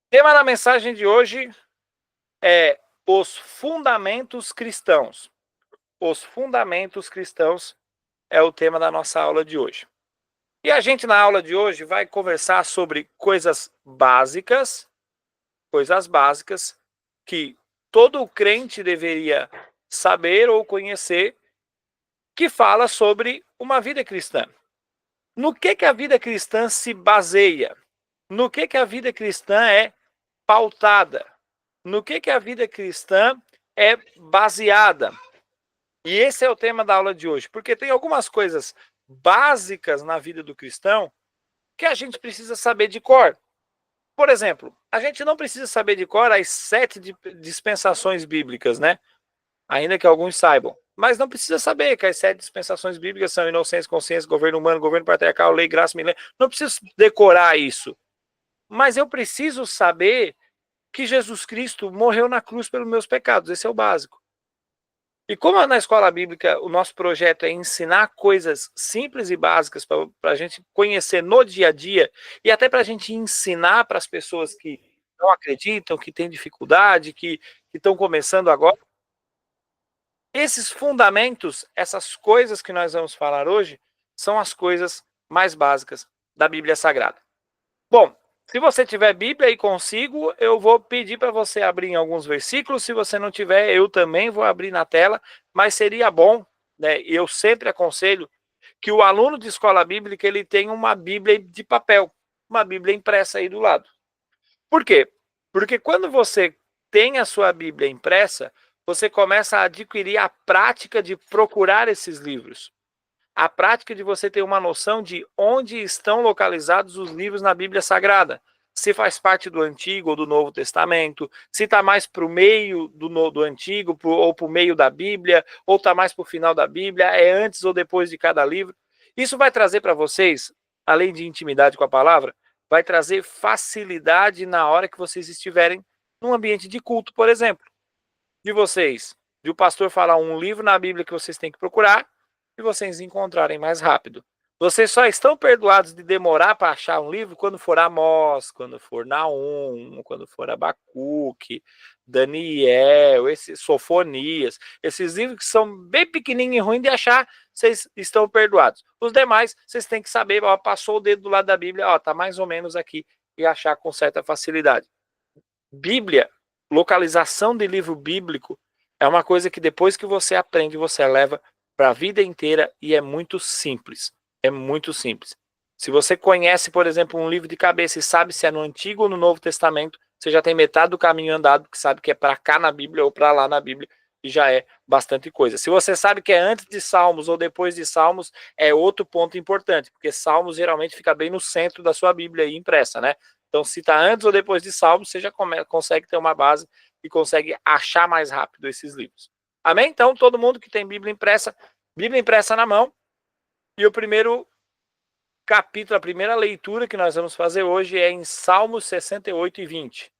Tema da mensagem de hoje é os fundamentos cristãos. Os fundamentos cristãos é o tema da nossa aula de hoje. E a gente na aula de hoje vai conversar sobre coisas básicas que todo crente deveria saber ou conhecer, que fala sobre uma vida cristã. No que a vida cristã se baseia? No que a vida cristã é pautada? No que a vida cristã é baseada? E esse é o tema da aula de hoje, porque tem algumas coisas básicas na vida do cristão que a gente precisa saber de cor. Por exemplo, a gente não precisa saber de cor as 7 dispensações bíblicas, né? Ainda que alguns saibam. Mas não precisa saber que as 7 dispensações bíblicas são inocência, consciência, governo humano, governo patriarcal, lei, graça, milênio. Não preciso decorar isso. Mas eu preciso saber que Jesus Cristo morreu na cruz pelos meus pecados. Esse é o básico. E como na escola bíblica o nosso projeto é ensinar coisas simples e básicas para a gente conhecer no dia a dia e até para a gente ensinar para as pessoas que não acreditam, que têm dificuldade, que estão começando agora, esses fundamentos, essas coisas que nós vamos falar hoje, são as coisas mais básicas da Bíblia Sagrada. Bom, se você tiver Bíblia aí consigo, eu vou pedir para você abrir em alguns versículos. Se você não tiver, eu também vou abrir na tela. Mas seria bom, né? Eu sempre aconselho que o aluno de escola bíblica ele tenha uma Bíblia de papel, uma Bíblia impressa aí do lado. Por quê? Porque quando você tem a sua Bíblia impressa, você começa a adquirir a prática de procurar esses livros. A prática de você ter uma noção de onde estão localizados os livros na Bíblia Sagrada. Se faz parte do Antigo ou do Novo Testamento, se está mais para o meio do Antigo ou para o meio da Bíblia, ou está mais para o final da Bíblia, é antes ou depois de cada livro. Isso vai trazer para vocês, além de intimidade com a palavra, vai trazer facilidade na hora que vocês estiverem num ambiente de culto, por exemplo. De o pastor falar um livro na Bíblia que vocês têm que procurar, e vocês encontrarem mais rápido. Vocês só estão perdoados de demorar para achar um livro quando for Amós, quando for Naum, quando for Abacuque, Daniel, Sofonias. Esses livros que são bem pequenininhos e ruins de achar, vocês estão perdoados. Os demais, vocês têm que saber, ó, passou o dedo do lado da Bíblia, ó, tá mais ou menos aqui, e achar com certa facilidade. Bíblia, localização de livro bíblico, é uma coisa que depois que você aprende, você leva para a vida inteira e é muito simples. É muito simples. Se você conhece, por exemplo, um livro de cabeça e sabe se é no Antigo ou no Novo Testamento, você já tem metade do caminho andado, que sabe que é para cá na Bíblia ou para lá na Bíblia, e já é bastante coisa. Se você sabe que é antes de Salmos ou depois de Salmos, é outro ponto importante, porque Salmos geralmente fica bem no centro da sua Bíblia aí impressa, né? Então, se está antes ou depois de Salmos, você já consegue ter uma base e consegue achar mais rápido esses livros. Amém? Então, todo mundo que tem Bíblia impressa na mão. E o primeiro capítulo, a primeira leitura que nós vamos fazer hoje é em Salmos 68 e 20.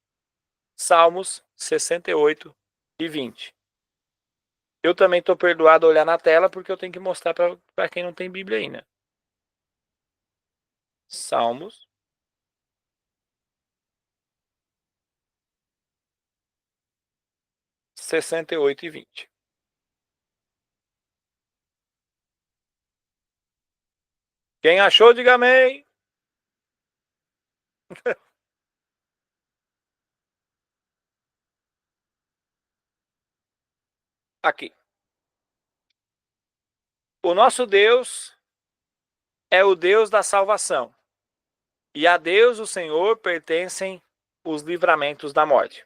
Salmos 68 e 20. Eu também estou perdoado a olhar na tela porque eu tenho que mostrar para quem não tem Bíblia ainda. Salmos 68 e 20. Quem achou, diga amém. Aqui. O nosso Deus é o Deus da salvação. E a Deus, o Senhor, pertencem os livramentos da morte.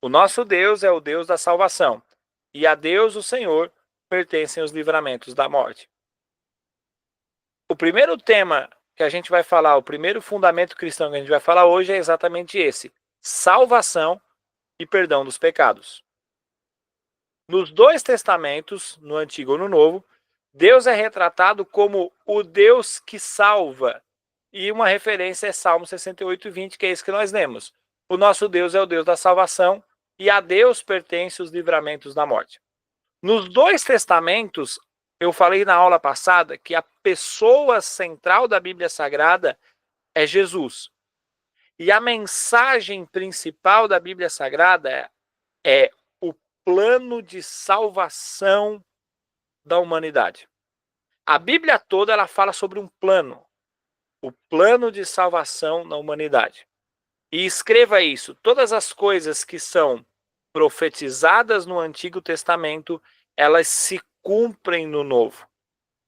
O nosso Deus é o Deus da salvação. E a Deus, o Senhor, pertencem os livramentos da morte. O primeiro tema que a gente vai falar, o primeiro fundamento cristão que a gente vai falar hoje é exatamente esse: salvação e perdão dos pecados. Nos dois testamentos, no Antigo e no Novo, Deus é retratado como o Deus que salva. E uma referência é Salmo 68 e 20, que é isso que nós lemos. O nosso Deus é o Deus da salvação e a Deus pertence os livramentos da morte. Nos dois testamentos, eu falei na aula passada que a pessoa central da Bíblia Sagrada é Jesus. E a mensagem principal da Bíblia Sagrada é o plano de salvação da humanidade. A Bíblia toda ela fala sobre um plano, o plano de salvação da humanidade. E escreva isso, todas as coisas que são profetizadas no Antigo Testamento, elas se cumprem no Novo.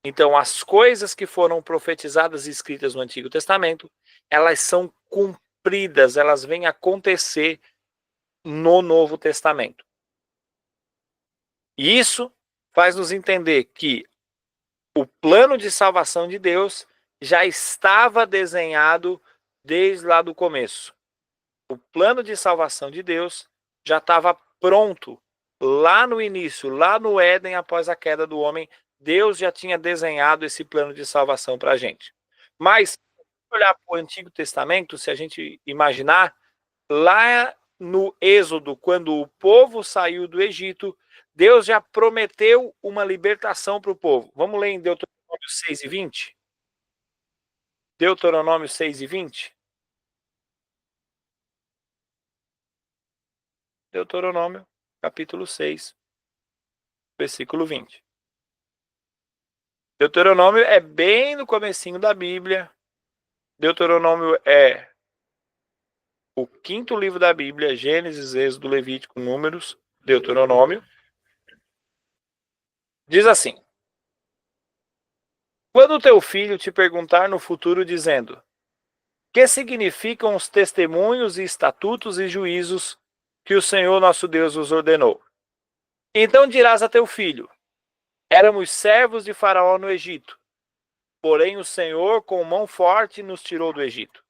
Então, as coisas que foram profetizadas e escritas no Antigo Testamento, elas são cumpridas, elas vêm acontecer no Novo Testamento. E isso faz nos entender que o plano de salvação de Deus já estava desenhado desde lá do começo. O plano de salvação de Deus já estava pronto lá no início, lá no Éden, após a queda do homem. Deus já tinha desenhado esse plano de salvação para a gente. Mas, se olhar para o Antigo Testamento, se a gente imaginar, lá no Êxodo, quando o povo saiu do Egito, Deus já prometeu uma libertação para o povo. Vamos ler em Deuteronômio 6:20? Deuteronômio 6:20? Deuteronômio, capítulo 6, versículo 20. Deuteronômio é bem no comecinho da Bíblia. Deuteronômio é o quinto livro da Bíblia, Gênesis, Êxodo, Levítico, Números, Deuteronômio. Diz assim: quando teu filho te perguntar no futuro dizendo: que significam os testemunhos e estatutos e juízos que o Senhor nosso Deus vos ordenou? Então dirás a teu filho: éramos servos de Faraó no Egito, porém o Senhor com mão forte nos tirou do Egito.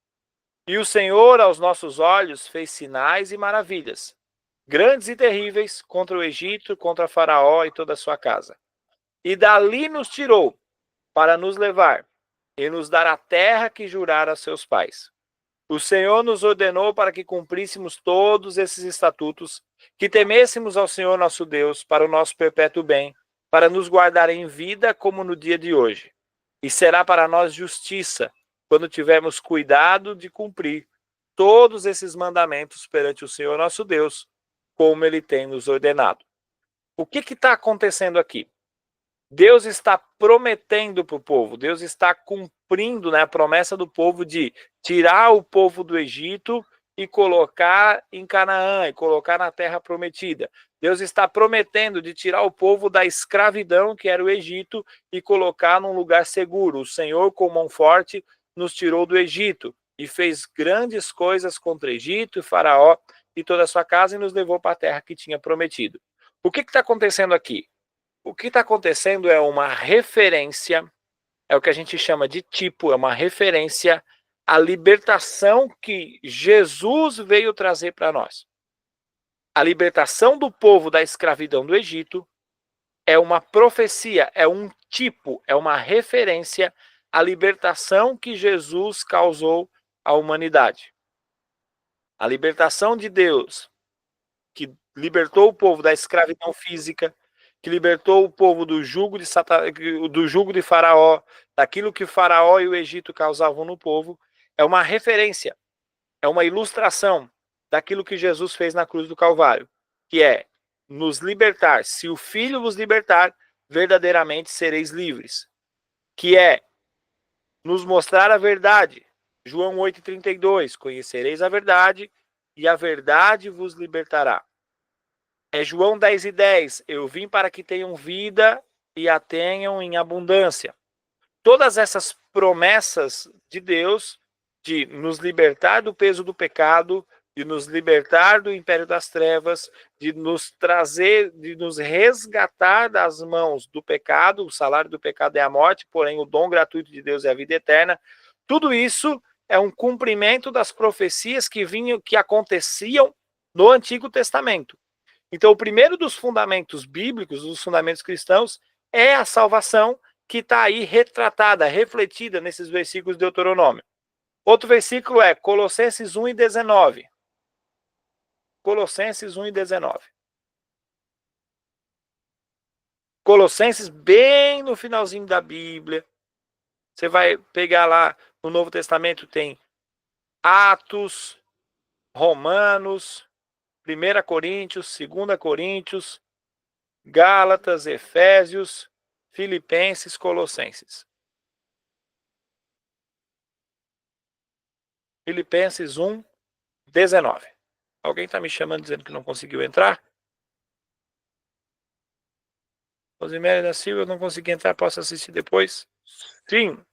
E o Senhor aos nossos olhos fez sinais e maravilhas, grandes e terríveis, contra o Egito, contra Faraó e toda a sua casa. E dali nos tirou, para nos levar, e nos dar a terra que jurara a seus pais. O Senhor nos ordenou para que cumpríssemos todos esses estatutos, que temêssemos ao Senhor nosso Deus, para o nosso perpétuo bem, para nos guardar em vida como no dia de hoje. E será para nós justiça, quando tivermos cuidado de cumprir todos esses mandamentos perante o Senhor nosso Deus, como Ele tem nos ordenado. O que está acontecendo aqui? Deus está prometendo para o povo, Deus está cumprindo, né, a promessa do povo de tirar o povo do Egito e colocar em Canaã, e colocar na terra prometida. Deus está prometendo de tirar o povo da escravidão, que era o Egito, e colocar num lugar seguro. O Senhor, com mão forte, nos tirou do Egito e fez grandes coisas contra o Egito, Faraó e toda a sua casa, e nos levou para a terra que tinha prometido. O que está acontecendo aqui? O que está acontecendo é uma referência, é o que a gente chama de tipo, é uma referência à libertação que Jesus veio trazer para nós. A libertação do povo da escravidão do Egito é uma profecia, é um tipo, é uma referência à libertação que Jesus causou à humanidade. A libertação de Deus, que libertou o povo da escravidão física, que libertou o povo do jugo de Faraó, daquilo que Faraó e o Egito causavam no povo, é uma referência, é uma ilustração daquilo que Jesus fez na cruz do Calvário, que é nos libertar. Se o Filho vos libertar, verdadeiramente sereis livres. Que é nos mostrar a verdade. João 8,32, conhecereis a verdade e a verdade vos libertará. É João 10:10, eu vim para que tenham vida e a tenham em abundância. Todas essas promessas de Deus de nos libertar do peso do pecado, de nos libertar do império das trevas, de nos trazer, de nos resgatar das mãos do pecado, o salário do pecado é a morte, porém o dom gratuito de Deus é a vida eterna. Tudo isso é um cumprimento das profecias que aconteciam no Antigo Testamento. Então, o primeiro dos fundamentos bíblicos, dos fundamentos cristãos, é a salvação que está aí retratada, refletida nesses versículos de Deuteronômio. Outro versículo é Colossenses 1:19. Colossenses 1:19. Colossenses, bem no finalzinho da Bíblia. Você vai pegar lá no Novo Testamento, tem Atos, Romanos, 1 Coríntios, 2 Coríntios, Gálatas, Efésios, Filipenses, Colossenses. Filipenses 1, 19. Alguém está me chamando dizendo que não conseguiu entrar? Rosiméria da Silva, eu não consegui entrar, posso assistir depois? Sim.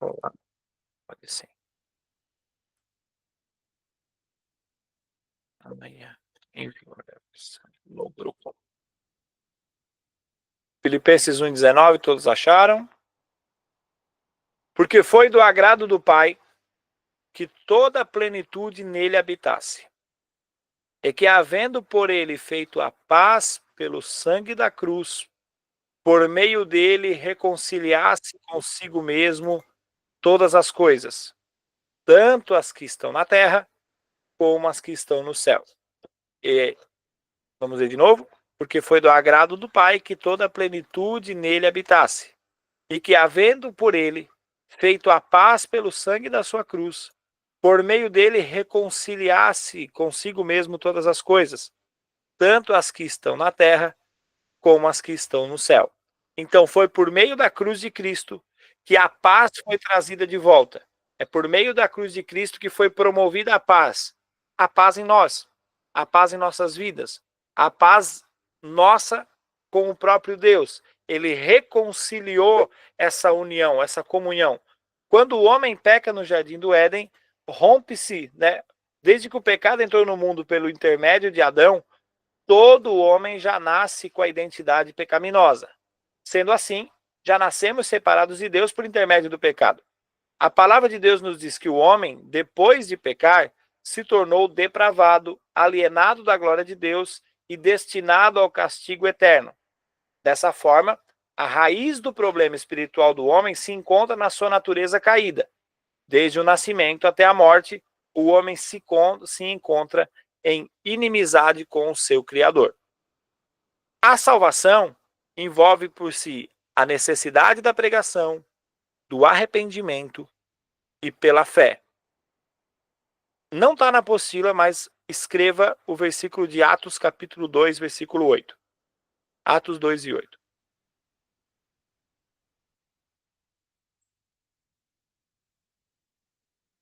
Olá, pode ser. Amanhã, no grupo. Filipenses 1, 19, todos acharam? Porque foi do agrado do Pai que toda a plenitude nele habitasse, e que, havendo por ele feito a paz pelo sangue da cruz, por meio dele reconciliasse consigo mesmo todas as coisas, tanto as que estão na terra, como as que estão no céu. E, vamos ver de novo? Porque foi do agrado do Pai que toda a plenitude nele habitasse, e que, havendo por ele feito a paz pelo sangue da sua cruz, por meio dele reconciliasse consigo mesmo todas as coisas, tanto as que estão na terra, como as que estão no céu. Então foi por meio da cruz de Cristo que a paz foi trazida de volta. É por meio da cruz de Cristo que foi promovida a paz. A paz em nós, a paz em nossas vidas, a paz nossa com o próprio Deus. Ele reconciliou essa união, essa comunhão. Quando o homem peca no jardim do Éden, rompe-se, né? Desde que o pecado entrou no mundo pelo intermédio de Adão, todo homem já nasce com a identidade pecaminosa. Sendo assim, já nascemos separados de Deus por intermédio do pecado. A palavra de Deus nos diz que o homem, depois de pecar, se tornou depravado, alienado da glória de Deus e destinado ao castigo eterno. Dessa forma, a raiz do problema espiritual do homem se encontra na sua natureza caída. Desde o nascimento até a morte, o homem se encontra em inimizade com o seu Criador. A salvação envolve por si a necessidade da pregação, do arrependimento e pela fé. Não está na apostila, mas escreva o versículo de Atos capítulo 2, versículo 8. Atos 2 e 8.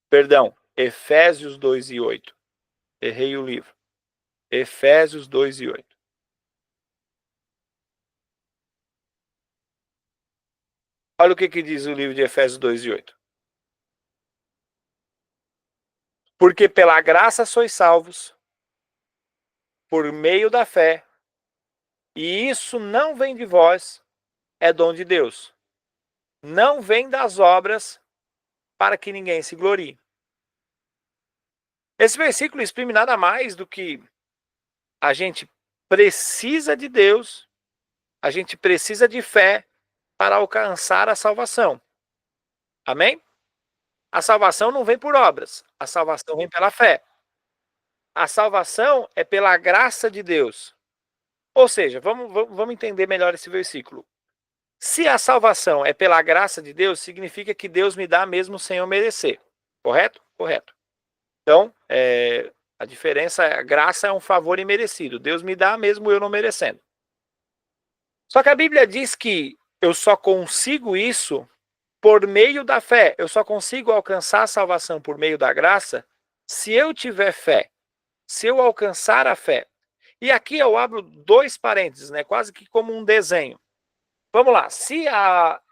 Perdão, Efésios 2 e 8. Errei o livro. Efésios 2 e 8. Olha o que diz o livro de Efésios 2 e 8. Porque pela graça sois salvos, por meio da fé, e isso não vem de vós, é dom de Deus. Não vem das obras, para que ninguém se glorie. Esse versículo exprime nada mais do que a gente precisa de Deus, a gente precisa de fé para alcançar a salvação. Amém? A salvação não vem por obras, a salvação vem pela fé. A salvação é pela graça de Deus. Ou seja, vamos entender melhor esse versículo. Se a salvação é pela graça de Deus, significa que Deus me dá mesmo sem eu merecer. Correto? Correto. Então, a diferença, a graça é um favor imerecido. Deus me dá mesmo eu não merecendo. Só que a Bíblia diz que eu só consigo isso por meio da fé. Eu só consigo alcançar a salvação por meio da graça se eu tiver fé, se eu alcançar a fé. E aqui eu abro dois parênteses, né? Quase que como um desenho. Vamos lá, se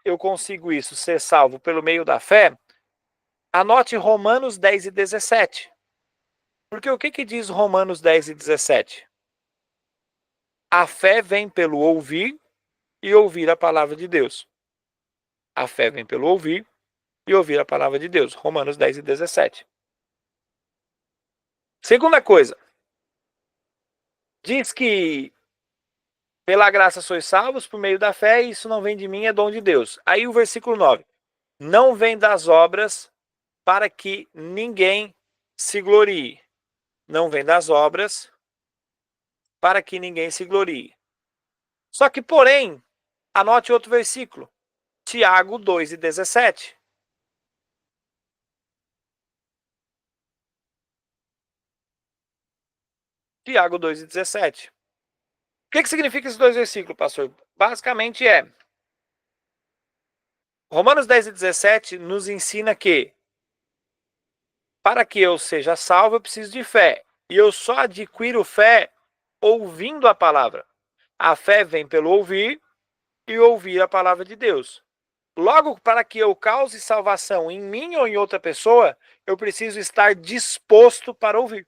eu consigo isso, ser salvo pelo meio da fé, anote Romanos 10 e 17. Porque o que diz Romanos 10 e 17? A fé vem pelo ouvir e ouvir a palavra de Deus. A fé vem pelo ouvir e ouvir a palavra de Deus. Romanos 10 e 17. Segunda coisa, diz que pela graça sois salvos por meio da fé, e isso não vem de mim, é dom de Deus. Aí o versículo 9. Não vem das obras para que ninguém se glorie. Não vem das obras para que ninguém se glorie. Só que, porém, anote outro versículo. Tiago 2:17. Tiago 2:17. O que significa esses dois versículos, pastor? Basicamente Romanos 10:17 nos ensina que para que eu seja salvo, eu preciso de fé. E eu só adquiro fé ouvindo a palavra. A fé vem pelo ouvir e ouvir a palavra de Deus. Logo, para que eu cause salvação em mim ou em outra pessoa, eu preciso estar disposto para ouvir.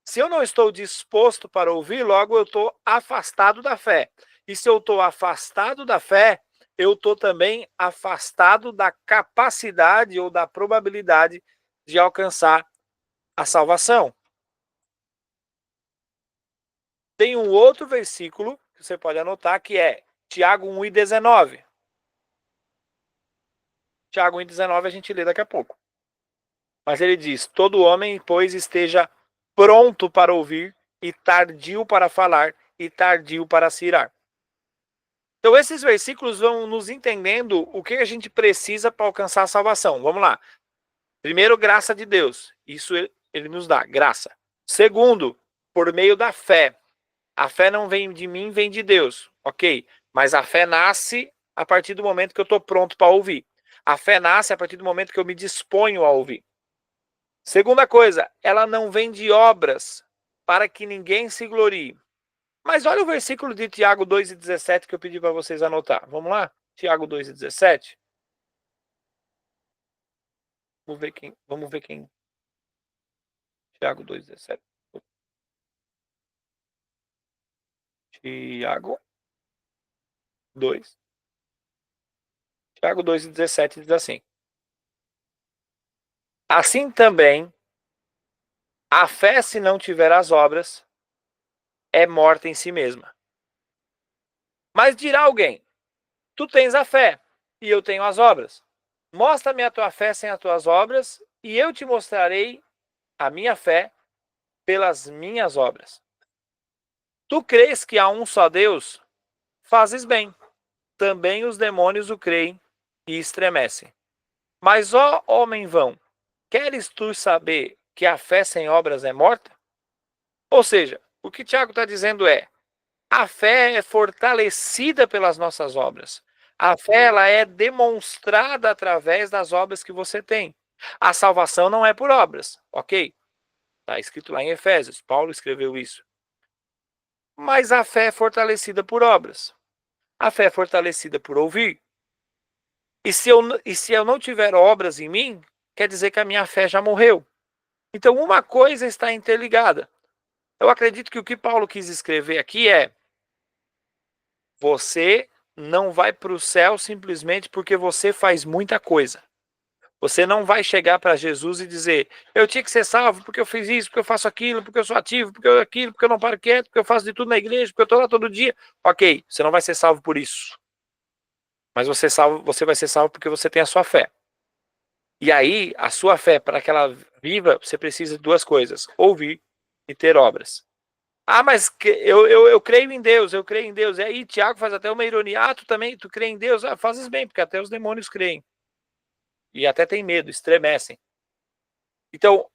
Se eu não estou disposto para ouvir, logo eu estou afastado da fé. E se eu estou afastado da fé, eu estou também afastado da capacidade ou da probabilidade de alcançar a salvação. Tem um outro versículo que você pode anotar que é Tiago 1:19. Tiago 1:19 a gente lê daqui a pouco. Mas ele diz: todo homem, pois, esteja pronto para ouvir e tardio para falar e tardio para se irar. Então, esses versículos vão nos entendendo o que a gente precisa para alcançar a salvação. Vamos lá. Primeiro, graça de Deus. Isso ele nos dá, graça. Segundo, por meio da fé. A fé não vem de mim, vem de Deus. Ok. Mas a fé nasce a partir do momento que eu estou pronto para ouvir. A fé nasce a partir do momento que eu me disponho a ouvir. Segunda coisa, ela não vem de obras para que ninguém se glorie. Mas olha o versículo de Tiago 2:17 que eu pedi para vocês anotar. Vamos lá? Tiago 2:17. Vamos ver quem. Tiago 2:17. Tiago 2. Tiago 2:17 diz assim: assim também, a fé, se não tiver as obras, é morta em si mesma. Mas dirá alguém: tu tens a fé e eu tenho as obras. Mostra-me a tua fé sem as tuas obras, e eu te mostrarei a minha fé pelas minhas obras. Tu crês que há um só Deus? Fazes bem. Também os demônios o creem e estremecem. Mas, ó homem vão, queres tu saber que a fé sem obras é morta? Ou seja, o que Tiago está dizendo é: a fé é fortalecida pelas nossas obras. A fé ela é demonstrada através das obras que você tem. A salvação não é por obras, ok? Está escrito lá em Efésios, Paulo escreveu isso. Mas a fé é fortalecida por obras. A fé é fortalecida por ouvir. E se eu não tiver obras em mim, quer dizer que a minha fé já morreu. Então, uma coisa está interligada. Eu acredito que o que Paulo quis escrever aqui é: você não vai para o céu simplesmente porque você faz muita coisa. Você não vai chegar para Jesus e dizer: eu tinha que ser salvo porque eu fiz isso, porque eu faço aquilo, porque eu sou ativo, porque eu aquilo, porque eu não paro quieto, porque eu faço de tudo na igreja, porque eu estou lá todo dia. Ok, você não vai ser salvo por isso. Mas você vai ser salvo porque você tem a sua fé. E aí, a sua fé, para que ela viva, você precisa de duas coisas: ouvir e ter obras. Ah, mas eu creio em Deus, eu creio em Deus. E aí, Tiago faz até uma ironia: ah, tu crê em Deus? Ah, fazes bem, porque até os demônios creem. E até tem medo, estremecem. Então,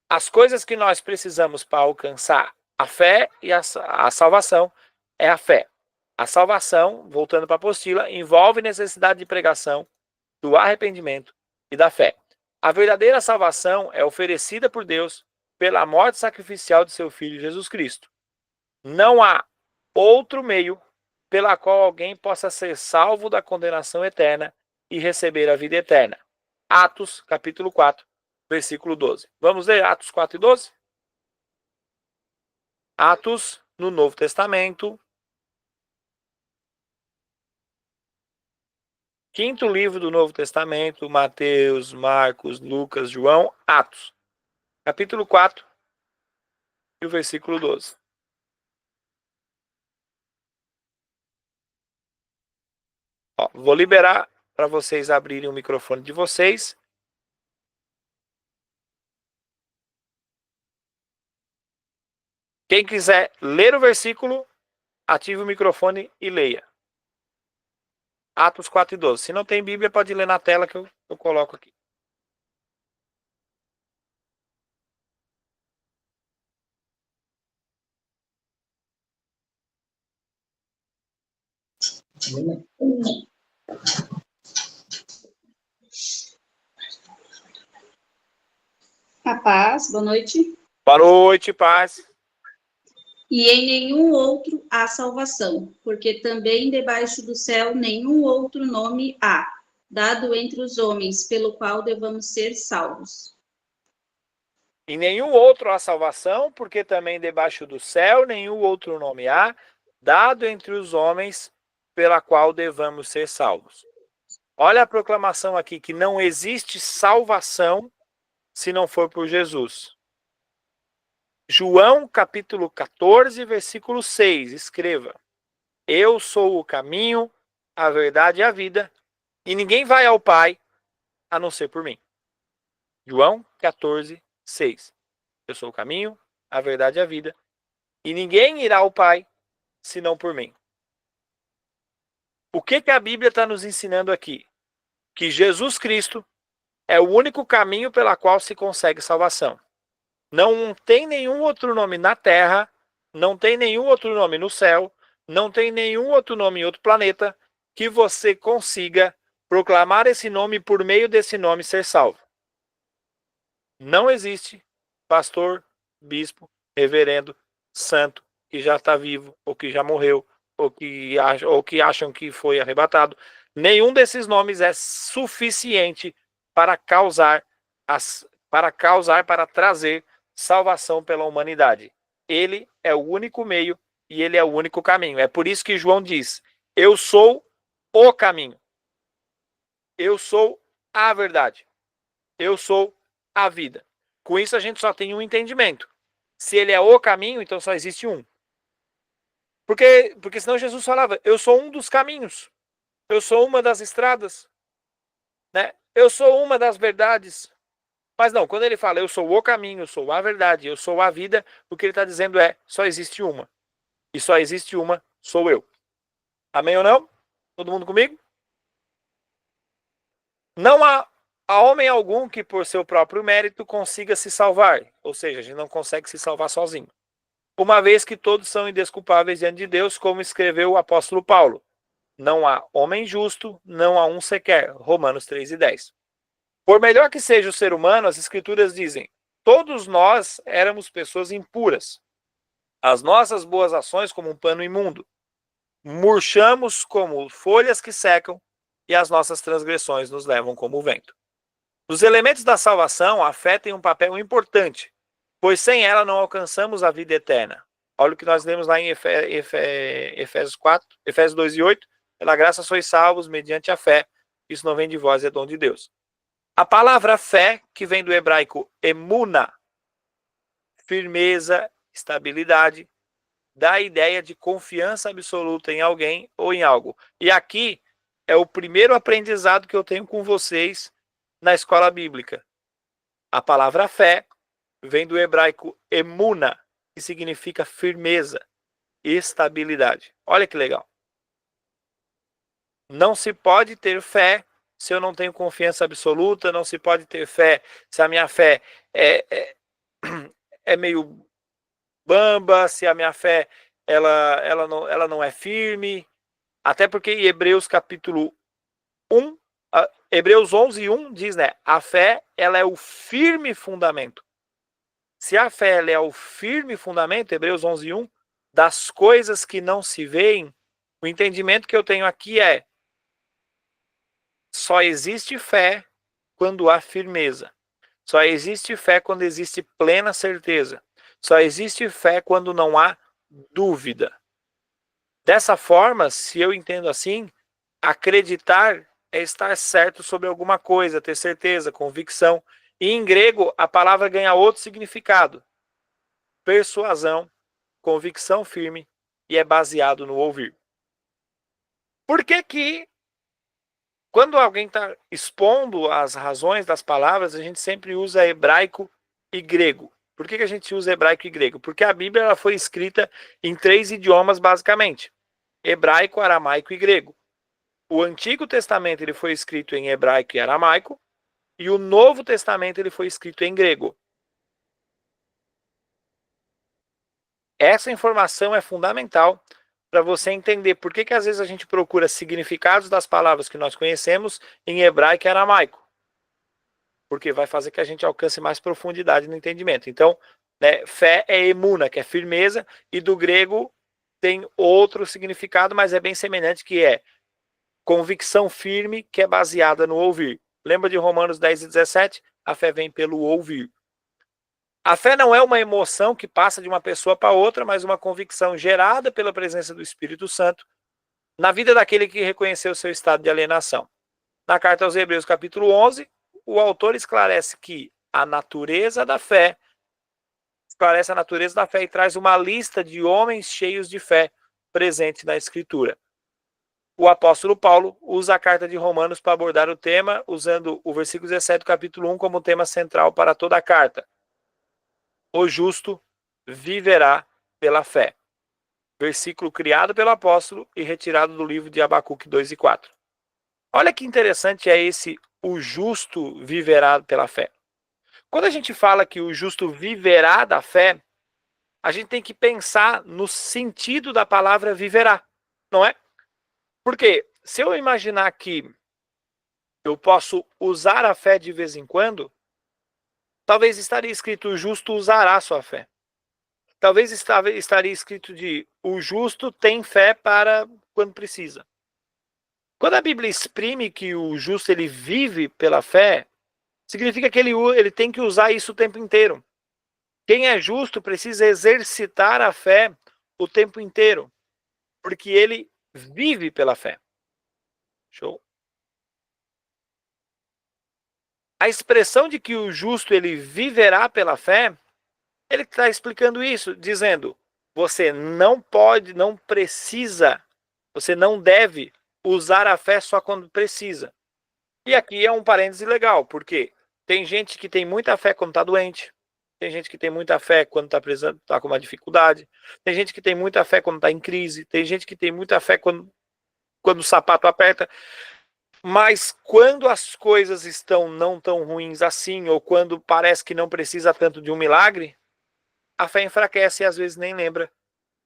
as coisas que nós precisamos para alcançar a fé e a salvação é a fé. A salvação, voltando para a apostila, envolve necessidade de pregação, do arrependimento e da fé. A verdadeira salvação é oferecida por Deus pela morte sacrificial de seu Filho Jesus Cristo. Não há outro meio pela qual alguém possa ser salvo da condenação eterna e receber a vida eterna. Atos, capítulo 4, versículo 12. Vamos ler Atos 4:12? Atos, no Novo Testamento. Quinto livro do Novo Testamento, Mateus, Marcos, Lucas, João, Atos. Capítulo 4 e o versículo 12. Ó, vou liberar para vocês abrirem o microfone de vocês. Quem quiser ler o versículo, ative o microfone e leia. Atos 4:12. Se não tem Bíblia, pode ler na tela que eu coloco aqui. A paz, boa noite. Boa noite, paz. E em nenhum outro há salvação, porque também debaixo do céu nenhum outro nome há, dado entre os homens, pelo qual devamos ser salvos. E nenhum outro há salvação, porque também debaixo do céu nenhum outro nome há, dado entre os homens, pela qual devamos ser salvos. Olha a proclamação aqui, que não existe salvação se não for por Jesus. João capítulo 14, versículo 6, escreva: Eu sou o caminho, a verdade e a vida, e ninguém vai ao Pai a não ser por mim. João 14, 6. Eu sou o caminho, a verdade e a vida, e ninguém irá ao Pai senão por mim. O que a Bíblia está nos ensinando aqui? Que Jesus Cristo é o único caminho pela qual se consegue salvação. Não tem nenhum outro nome na terra, não tem nenhum outro nome no céu, não tem nenhum outro nome em outro planeta que você consiga proclamar esse nome e por meio desse nome ser salvo. Não existe pastor, bispo, reverendo, santo que já está vivo ou que já morreu ou que acham que foi arrebatado. Nenhum desses nomes é suficiente para para trazer salvação pela humanidade. Ele é o único meio e ele é o único caminho. É por isso que João diz: eu sou o caminho. Eu sou a verdade. Eu sou a vida. Com isso a gente só tem um entendimento. Se ele é o caminho, então só existe um. Porque senão Jesus falava: eu sou um dos caminhos. Eu sou uma das estradas. Né? Eu sou uma das verdades. Mas não, quando ele fala eu sou o caminho, eu sou a verdade, eu sou a vida, o que ele está dizendo é só existe uma. E só existe uma, sou eu. Amém ou não? Todo mundo comigo? Não há homem algum que por seu próprio mérito consiga se salvar. Ou seja, a gente não consegue se salvar sozinho. Uma vez que todos são indesculpáveis diante de Deus, como escreveu o apóstolo Paulo. Não há homem justo, não há um sequer. Romanos 3:10. Por melhor que seja o ser humano, as escrituras dizem: todos nós éramos pessoas impuras. As nossas boas ações como um pano imundo. Murchamos como folhas que secam e as nossas transgressões nos levam como o vento. Os elementos da salvação, a fé tem um papel importante, pois sem ela não alcançamos a vida eterna. Olha o que nós lemos lá em Efésios 4, Efésios 2:8. Pela graça sois salvos mediante a fé. Isso não vem de vós, é dom de Deus. A palavra fé, que vem do hebraico emuna, firmeza, estabilidade, dá a ideia de confiança absoluta em alguém ou em algo. E aqui é o primeiro aprendizado que eu tenho com vocês na escola bíblica. A palavra fé vem do hebraico emuna, que significa firmeza, estabilidade. Olha que legal. Não se pode ter fé se eu não tenho confiança absoluta, não se pode ter fé se a minha fé é meio bamba, se a minha fé ela não é firme. Até porque em Hebreus capítulo 1, Hebreus 11:1 diz, né? A fé, ela é o firme fundamento. Se a fé ela é o firme fundamento, Hebreus 11:1, das coisas que não se veem, o entendimento que eu tenho aqui é: só existe fé quando há firmeza. Só existe fé quando existe plena certeza. Só existe fé quando não há dúvida. Dessa forma, se eu entendo assim, acreditar é estar certo sobre alguma coisa, ter certeza, convicção. E em grego, a palavra ganha outro significado: persuasão, convicção firme, e é baseado no ouvir. Por que quando alguém está expondo as razões das palavras, a gente sempre usa hebraico e grego? Por que a gente usa hebraico e grego? Porque a Bíblia ela foi escrita em 3 idiomas, basicamente. Hebraico, aramaico e grego. O Antigo Testamento ele foi escrito em hebraico e aramaico, e o Novo Testamento ele foi escrito em grego. Essa informação é fundamental para você entender por que às vezes a gente procura significados das palavras que nós conhecemos em hebraico e aramaico. Porque vai fazer que a gente alcance mais profundidade no entendimento. Então, né, fé é emuna, que é firmeza, e do grego tem outro significado, mas é bem semelhante, que é convicção firme, que é baseada no ouvir. Lembra de Romanos 10 e 17? A fé vem pelo ouvir. A fé não é uma emoção que passa de uma pessoa para outra, mas uma convicção gerada pela presença do Espírito Santo na vida daquele que reconheceu seu estado de alienação. Na carta aos Hebreus, capítulo 11, o autor esclarece que a natureza da fé, e traz uma lista de homens cheios de fé presente na Escritura. O apóstolo Paulo usa a carta de Romanos para abordar o tema, usando o versículo 17 do capítulo 1 como tema central para toda a carta. O justo viverá pela fé. Versículo criado pelo apóstolo e retirado do livro de Abacuque 2 e 4. Olha que interessante é esse o justo viverá pela fé. Quando a gente fala que o justo viverá da fé, a gente tem que pensar no sentido da palavra viverá, não é? Porque se eu imaginar que eu posso usar a fé de vez em quando, talvez estaria escrito o justo usará a sua fé. Talvez estaria escrito de o justo tem fé para quando precisa. Quando a Bíblia exprime que o justo ele vive pela fé, significa que ele tem que usar isso o tempo inteiro. Quem é justo precisa exercitar a fé o tempo inteiro, porque ele vive pela fé. Show? A expressão de que o justo ele viverá pela fé, ele está explicando isso, dizendo: você não pode, não precisa, você não deve usar a fé só quando precisa. E aqui é um parêntese legal, porque tem gente que tem muita fé quando está doente, tem gente que tem muita fé quando está com uma dificuldade, tem gente que tem muita fé quando está em crise, tem gente que tem muita fé quando o sapato aperta. Mas quando as coisas estão não tão ruins assim, ou quando parece que não precisa tanto de um milagre, a fé enfraquece e às vezes nem lembra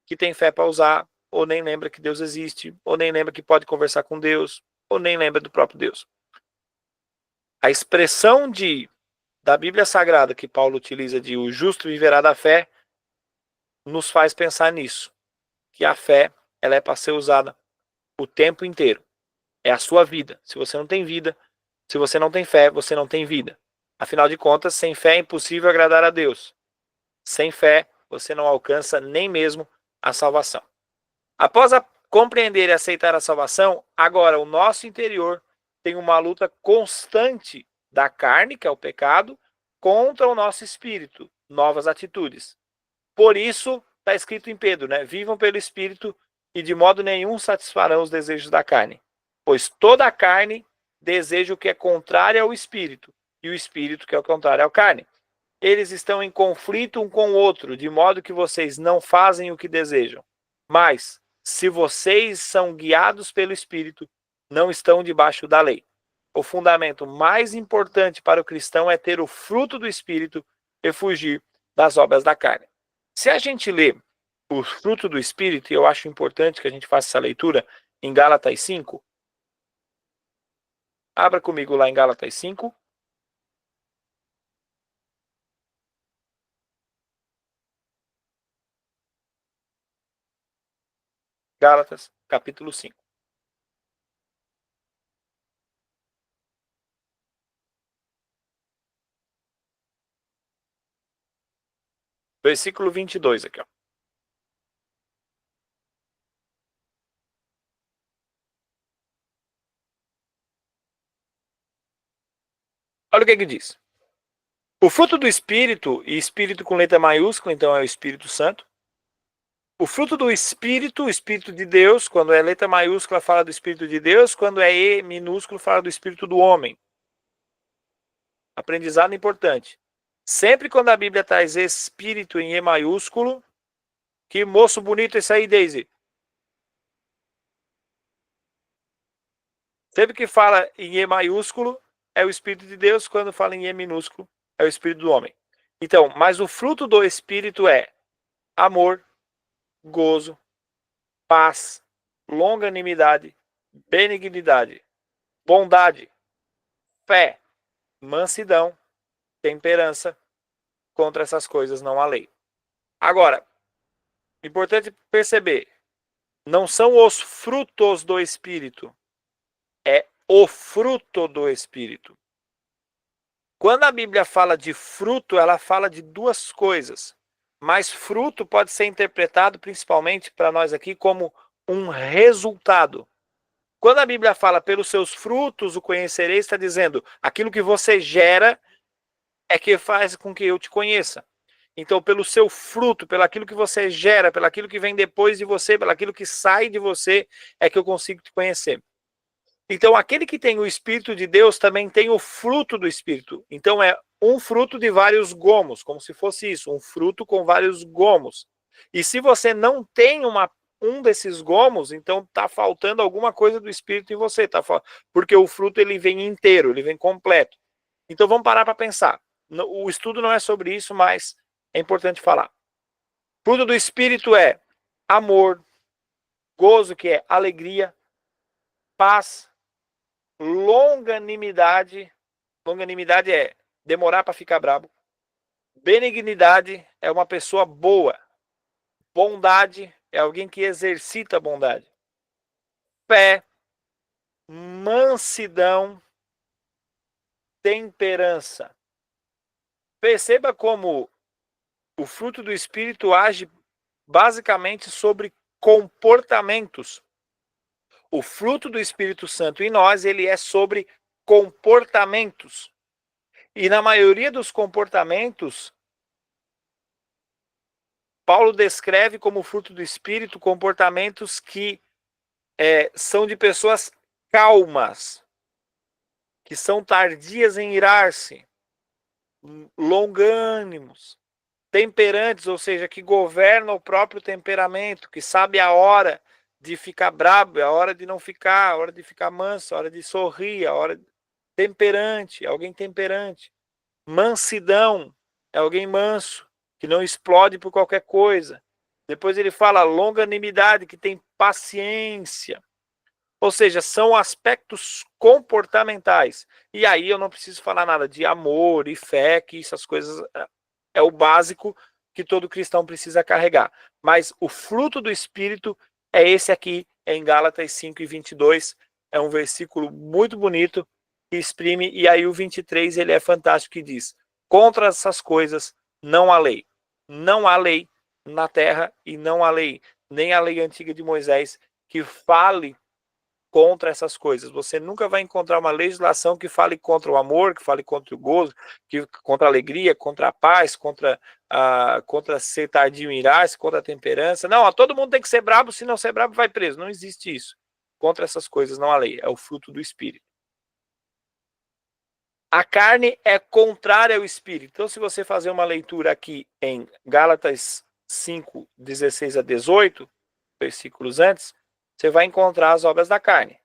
que tem fé para usar, ou nem lembra que Deus existe, ou nem lembra que pode conversar com Deus, ou nem lembra do próprio Deus. A expressão da Bíblia Sagrada que Paulo utiliza de o justo viverá da fé, nos faz pensar nisso, que a fé ela é para ser usada o tempo inteiro. É a sua vida. Se você não tem vida, se você não tem fé, você não tem vida. Afinal de contas, sem fé é impossível agradar a Deus. Sem fé, você não alcança nem mesmo a salvação. Após compreender e aceitar a salvação, agora o nosso interior tem uma luta constante da carne, que é o pecado, contra o nosso espírito, novas atitudes. Por isso, está escrito em Pedro, né? Vivam pelo espírito e de modo nenhum satisfarão os desejos da carne. Pois toda a carne deseja o que é contrário ao espírito, e o espírito que é o contrário à carne. Eles estão em conflito um com o outro, de modo que vocês não fazem o que desejam. Mas, se vocês são guiados pelo espírito, não estão debaixo da lei. O fundamento mais importante para o cristão é ter o fruto do espírito e fugir das obras da carne. Se a gente lê o fruto do espírito, e eu acho importante que a gente faça essa leitura em Gálatas 5, abra comigo lá em Gálatas 5. Gálatas, capítulo 5. Versículo 22 aqui, ó. Olha o que diz. O fruto do Espírito, e Espírito com letra maiúscula, então é o Espírito Santo. O fruto do Espírito, o Espírito de Deus, quando é letra maiúscula fala do Espírito de Deus, quando é E minúsculo fala do Espírito do homem. Aprendizado importante. Sempre quando a Bíblia traz espírito em E maiúsculo, que moço bonito esse aí, Daisy. Sempre que fala em E maiúsculo, é o Espírito de Deus. Quando fala em E minúsculo, é o Espírito do homem. Então, mas o fruto do Espírito é amor, gozo, paz, longanimidade, benignidade, bondade, fé, mansidão, temperança. Contra essas coisas não há lei. Agora, importante perceber, não são os frutos do Espírito, é o fruto do Espírito. Quando a Bíblia fala de fruto, ela fala de duas coisas. Mas fruto pode ser interpretado, principalmente para nós aqui, como um resultado. Quando a Bíblia fala pelos seus frutos o conhecereis, está dizendo aquilo que você gera é que faz com que eu te conheça. Então, pelo seu fruto, pelo aquilo que você gera, pelo aquilo que vem depois de você, pelo aquilo que sai de você, é que eu consigo te conhecer. Então, aquele que tem o Espírito de Deus também tem o fruto do Espírito. Então, é um fruto de vários gomos, como se fosse isso, um fruto com vários gomos. E se você não tem um desses gomos, então está faltando alguma coisa do Espírito em você, porque o fruto ele vem inteiro, ele vem completo. Então, vamos parar para pensar. O estudo não é sobre isso, mas é importante falar. Fruto do Espírito é amor, gozo, que é alegria, paz, longanimidade. Longanimidade é demorar para ficar brabo. Benignidade é uma pessoa boa. Bondade é alguém que exercita a bondade. Fé, mansidão, temperança. Perceba como o fruto do Espírito age basicamente sobre comportamentos. O fruto do Espírito Santo em nós, ele é sobre comportamentos. E na maioria dos comportamentos, Paulo descreve como fruto do Espírito comportamentos que são de pessoas calmas, que são tardias em irar-se, longânimos, temperantes, ou seja, que governam o próprio temperamento, que sabe a hora de ficar brabo, a hora de não ficar, a hora de ficar manso, a hora de sorrir, a hora temperante, alguém temperante. Mansidão é alguém manso, que não explode por qualquer coisa. Depois ele fala longanimidade, que tem paciência. Ou seja, são aspectos comportamentais. E aí eu não preciso falar nada de amor e fé, que essas coisas é o básico que todo cristão precisa carregar. Mas o fruto do Espírito é esse aqui, em Gálatas 5:22. É um versículo muito bonito, que exprime, e aí o 23 ele é fantástico, que diz: contra essas coisas não há lei. Não há lei na terra e não há lei, nem a lei antiga de Moisés, que fale contra essas coisas. Você nunca vai encontrar uma legislação que fale contra o amor, que fale contra o gozo, contra a alegria, contra a paz, contra ser tardio em irar-se, contra a temperança. Não, todo mundo tem que ser brabo, se não ser brabo vai preso. Não existe isso. Contra essas coisas não há lei, é o fruto do Espírito. A carne é contrária ao Espírito. Então, se você fazer uma leitura aqui em Gálatas 5:16-18, versículos antes, você vai encontrar as obras da carne.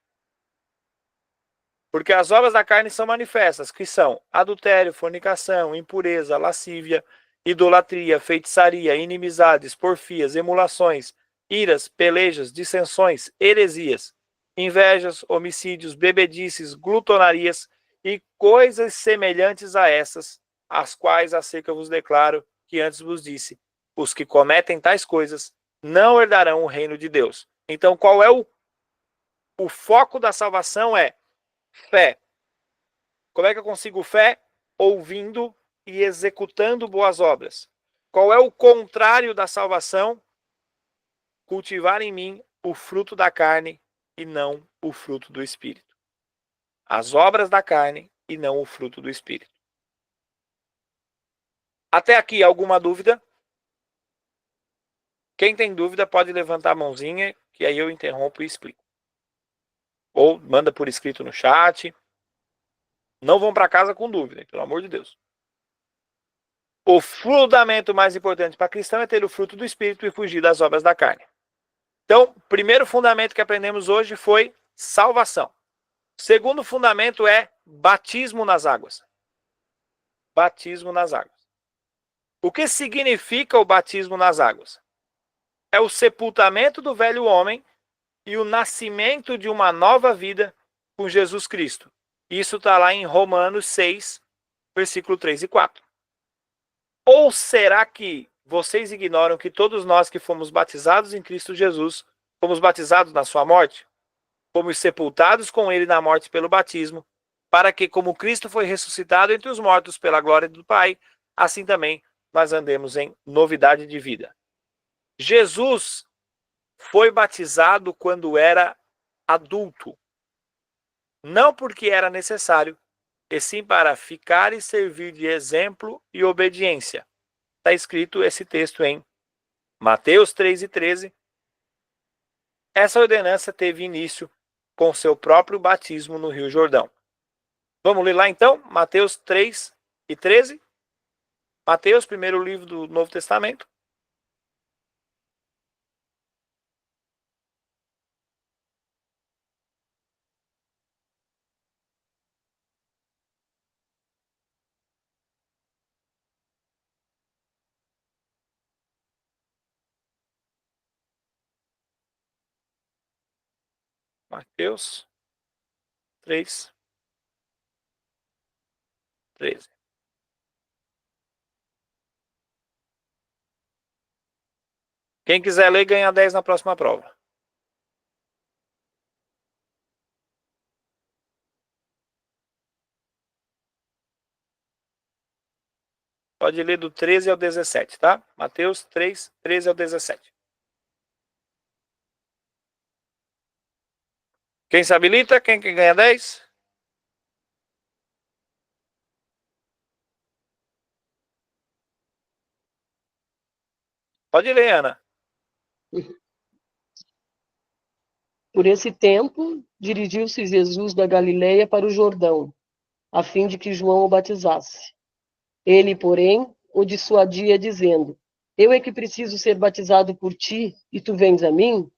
Porque as obras da carne são manifestas, que são adultério, fornicação, impureza, lascívia, idolatria, feitiçaria, inimizades, porfias, emulações, iras, pelejas, dissensões, heresias, invejas, homicídios, bebedices, glutonarias e coisas semelhantes a essas, as quais acerca vos declaro que antes vos disse: os que cometem tais coisas não herdarão o reino de Deus. Então, qual é o foco da salvação? É fé. Como é que eu consigo fé? Ouvindo e executando boas obras. Qual é o contrário da salvação? Cultivar em mim o fruto da carne e não o fruto do Espírito. As obras da carne e não o fruto do Espírito. Até aqui, alguma dúvida? Quem tem dúvida pode levantar a mãozinha, que aí eu interrompo e explico. Ou manda por escrito no chat. Não vão para casa com dúvida, pelo amor de Deus. O fundamento mais importante para cristão é ter o fruto do Espírito e fugir das obras da carne. Então, o primeiro fundamento que aprendemos hoje foi salvação. O segundo fundamento é batismo nas águas. Batismo nas águas. O que significa o batismo nas águas? É o sepultamento do velho homem e o nascimento de uma nova vida com Jesus Cristo. Isso está lá em Romanos 6, versículo 3 e 4. Ou será que vocês ignoram que todos nós que fomos batizados em Cristo Jesus, fomos batizados na sua morte? Fomos sepultados com ele na morte pelo batismo, para que, como Cristo foi ressuscitado entre os mortos pela glória do Pai, assim também nós andemos em novidade de vida. Jesus foi batizado quando era adulto. Não porque era necessário, e sim para ficar e servir de exemplo e obediência. Está escrito esse texto em Mateus 3:13. Essa ordenança teve início com seu próprio batismo no Rio Jordão. Vamos ler lá então, Mateus 3:13. Mateus, primeiro livro do Novo Testamento. Mateus 3:13. Quem quiser ler, ganha 10 na próxima prova. Pode ler do 13 ao 17, tá? Mateus 3, 13 ao 17. Quem se habilita? Quem ganha 10? Pode ler, Ana. Por esse tempo, dirigiu-se Jesus da Galileia para o Jordão, a fim de que João o batizasse. Ele, porém, o dissuadia, dizendo: Eu é que preciso ser batizado por ti, e tu vens a mim?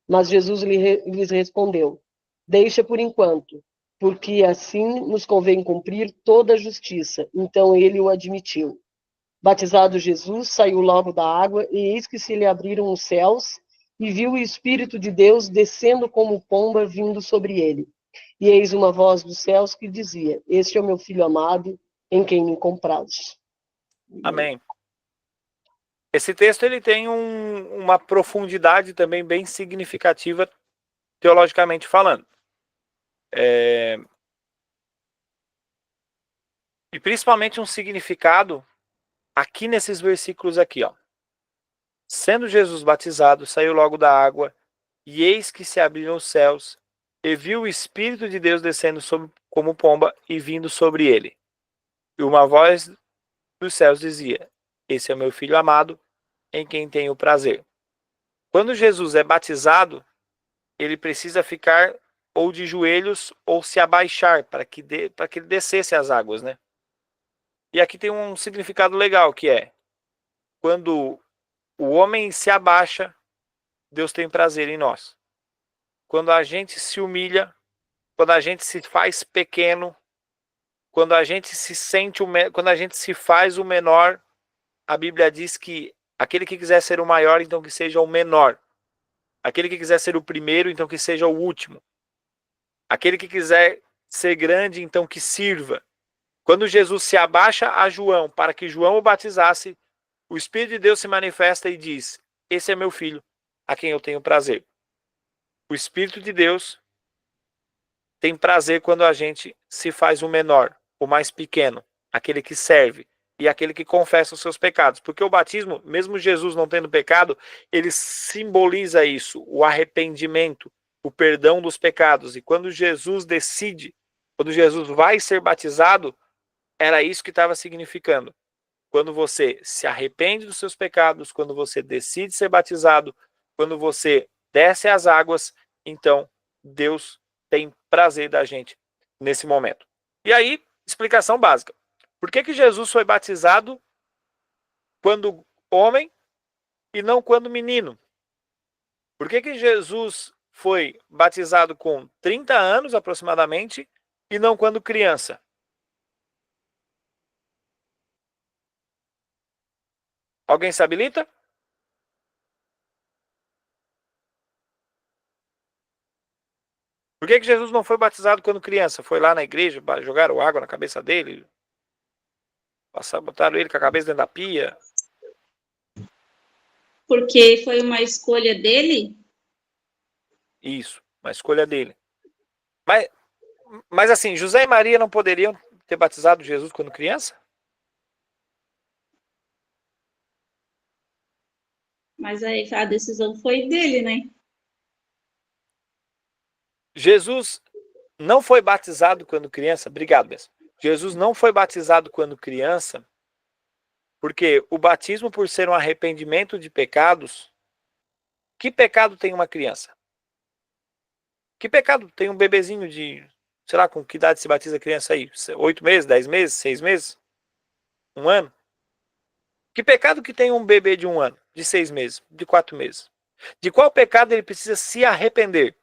Mas Jesus lhes respondeu: Deixa por enquanto, porque assim nos convém cumprir toda a justiça. Então ele o admitiu. Batizado Jesus, saiu logo da água, e eis que se lhe abriram os céus, e viu o Espírito de Deus descendo como pomba vindo sobre ele. E eis uma voz dos céus que dizia: Este é o meu Filho amado, em quem me comprazo. Amém. Esse texto ele tem uma profundidade também bem significativa, teologicamente falando. E principalmente um significado aqui nesses versículos aqui, ó. Sendo Jesus batizado, saiu logo da água, e eis que se abriram os céus, e viu o Espírito de Deus descendo como pomba e vindo sobre ele. E uma voz dos céus dizia: Esse é o meu Filho amado, em quem tenho prazer. Quando Jesus é batizado, ele precisa ficar ou de joelhos ou se abaixar para que ele descesse as águas, né? E aqui tem um significado legal, que é: quando o homem se abaixa, Deus tem prazer em nós. Quando a gente se humilha, quando a gente se faz pequeno, quando a gente quando a gente se faz o menor, a Bíblia diz que aquele que quiser ser o maior, então que seja o menor. Aquele que quiser ser o primeiro, então que seja o último. Aquele que quiser ser grande, então que sirva. Quando Jesus se abaixa a João para que João o batizasse, o Espírito de Deus se manifesta e diz: Esse é meu filho, a quem eu tenho prazer. O Espírito de Deus tem prazer quando a gente se faz o menor, o mais pequeno, aquele que serve e aquele que confessa os seus pecados. Porque o batismo, mesmo Jesus não tendo pecado, ele simboliza isso, o arrependimento, o perdão dos pecados. E quando Jesus decide, quando Jesus vai ser batizado, era isso que estava significando. Quando você se arrepende dos seus pecados, quando você decide ser batizado, quando você desce às águas, então Deus tem prazer da gente nesse momento. E aí, explicação básica. Por que Jesus foi batizado quando homem e não quando menino? Por que Jesus foi batizado com 30 anos aproximadamente e não quando criança? Alguém se habilita? Por que Jesus não foi batizado quando criança? Foi lá na igreja, jogaram água na cabeça dele, botaram ele com a cabeça dentro da pia. Porque foi uma escolha dele? Isso, uma escolha dele. Mas assim, José e Maria não poderiam ter batizado Jesus quando criança? Mas aí a decisão foi dele, né? Jesus não foi batizado quando criança. Obrigado, mesmo. Jesus não foi batizado quando criança, porque o batismo, por ser um arrependimento de pecados, que pecado tem uma criança? Que pecado tem um bebezinho de, sei lá, com que idade se batiza a criança aí? 8 meses, 10 meses, 6 meses? 1 ano? Que pecado que tem um bebê de 1 ano, de 6 meses, de 4 meses? De qual pecado ele precisa se arrepender?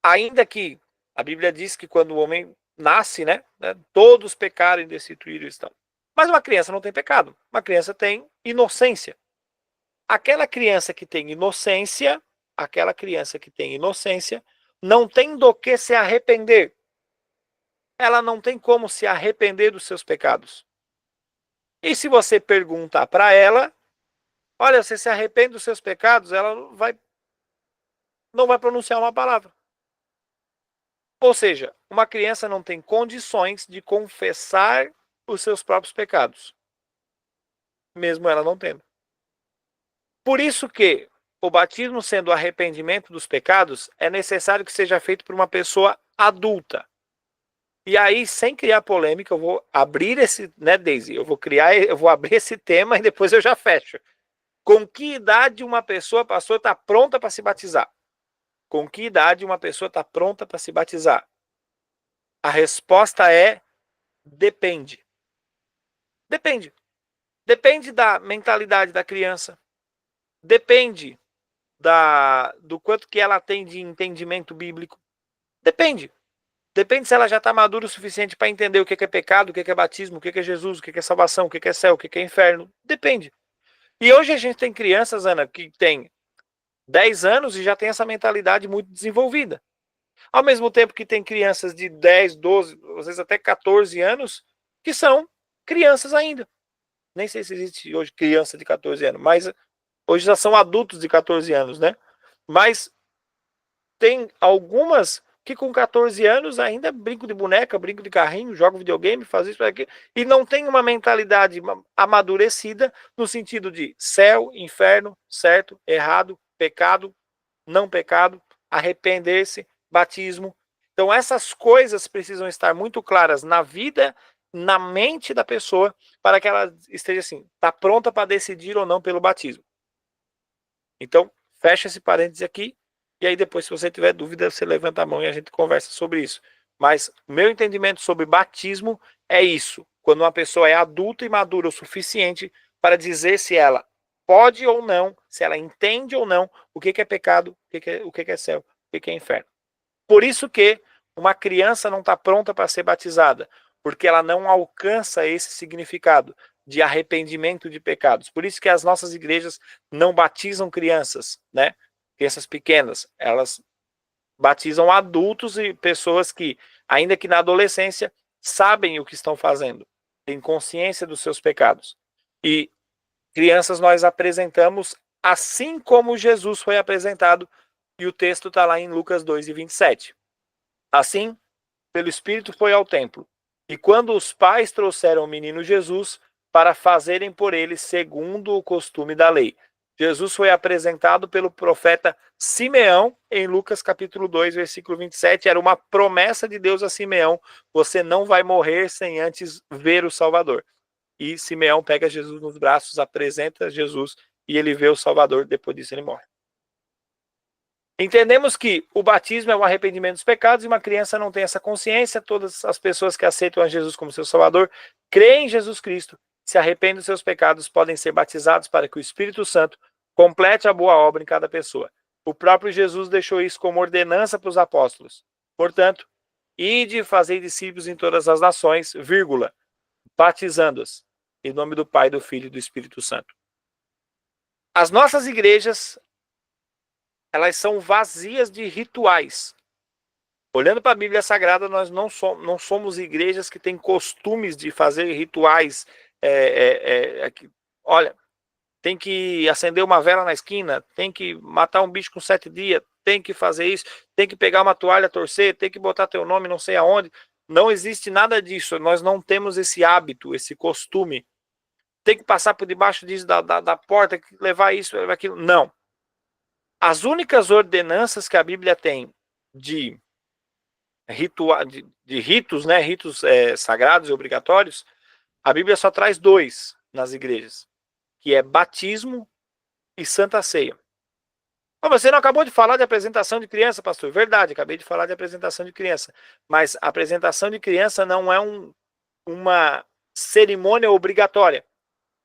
Ainda que a Bíblia diz que quando o homem nasce, né, todos pecaram e destituíram estão. Mas uma criança não tem pecado. Uma criança tem inocência. Aquela criança que tem inocência, não tem do que se arrepender. Ela não tem como se arrepender dos seus pecados. E se você perguntar para ela, olha, você se arrepende dos seus pecados, ela não vai pronunciar uma palavra. Ou seja, uma criança não tem condições de confessar os seus próprios pecados, mesmo ela não tendo. Por isso que o batismo, sendo o arrependimento dos pecados, é necessário que seja feito por uma pessoa adulta. E aí, sem criar polêmica, eu vou abrir esse, né, Daisy? Eu vou abrir esse tema e depois eu já fecho. Com que idade uma pessoa, pastor, está pronta para se batizar? Com que idade uma pessoa está pronta para se batizar? A resposta é depende. Depende. Depende da mentalidade da criança. Depende do quanto que ela tem de entendimento bíblico. Depende. Depende se ela já está madura o suficiente para entender o que é pecado, o que é batismo, o que é Jesus, o que é salvação, o que é céu, o que é inferno. Depende. E hoje a gente tem crianças, Ana, que tem 10 anos e já tem essa mentalidade muito desenvolvida. Ao mesmo tempo que tem crianças de 10, 12, às vezes até 14 anos, que são crianças ainda. Nem sei se existe hoje criança de 14 anos, mas hoje já são adultos de 14 anos, né? Mas tem algumas que com 14 anos ainda brincam de boneca, brincam de carrinho, jogam videogame, fazem isso, aquilo, e não tem uma mentalidade amadurecida no sentido de céu, inferno, certo, errado, pecado, não pecado, arrepender-se, batismo. Então essas coisas precisam estar muito claras na vida, na mente da pessoa, para que ela esteja assim, está pronta para decidir ou não pelo batismo. Então, fecha esse parênteses aqui, e aí depois, se você tiver dúvida, você levanta a mão e a gente conversa sobre isso. Mas o meu entendimento sobre batismo é isso, quando uma pessoa é adulta e madura o suficiente para dizer se ela pode ou não, se ela entende ou não o que é pecado, o que é céu, o que é inferno. Por isso que uma criança não está pronta para ser batizada, porque ela não alcança esse significado de arrependimento de pecados. Por isso que as nossas igrejas não batizam crianças, né? Crianças pequenas. Elas batizam adultos e pessoas que, ainda que na adolescência, sabem o que estão fazendo, têm consciência dos seus pecados. E crianças nós apresentamos assim como Jesus foi apresentado, e o texto está lá em Lucas 2:27. Assim, pelo Espírito foi ao templo, e quando os pais trouxeram o menino Jesus para fazerem por ele segundo o costume da lei. Jesus foi apresentado pelo profeta Simeão em Lucas capítulo 2, versículo 27. Era uma promessa de Deus a Simeão: você não vai morrer sem antes ver o Salvador. E Simeão pega Jesus nos braços, apresenta Jesus e ele vê o Salvador, depois disso ele morre. Entendemos que o batismo é o arrependimento dos pecados e uma criança não tem essa consciência. Todas as pessoas que aceitam a Jesus como seu Salvador creem em Jesus Cristo se arrependem dos seus pecados, podem ser batizados para que o Espírito Santo complete a boa obra em cada pessoa. O próprio Jesus deixou isso como ordenança para os apóstolos. Portanto, ide e fazei discípulos em todas as nações, vírgula, batizando-os em nome do Pai, do Filho e do Espírito Santo. As nossas igrejas, elas são vazias de rituais. Olhando para a Bíblia Sagrada, nós não somos igrejas que têm costumes de fazer rituais. Olha, tem que acender uma vela na esquina, tem que matar um bicho com 7 dias, tem que fazer isso, tem que pegar uma toalha, torcer, tem que botar teu nome não sei aonde. Não existe nada disso, nós não temos esse hábito, esse costume. Tem que passar por debaixo disso, da porta, levar isso, levar aquilo. Não. As únicas ordenanças que a Bíblia tem de ritos, né, ritos sagrados e obrigatórios, a Bíblia só traz 2 nas igrejas, que é batismo e Santa Ceia. Você não acabou de falar de apresentação de criança, pastor? Verdade, acabei de falar de apresentação de criança, mas a apresentação de criança não é uma cerimônia obrigatória.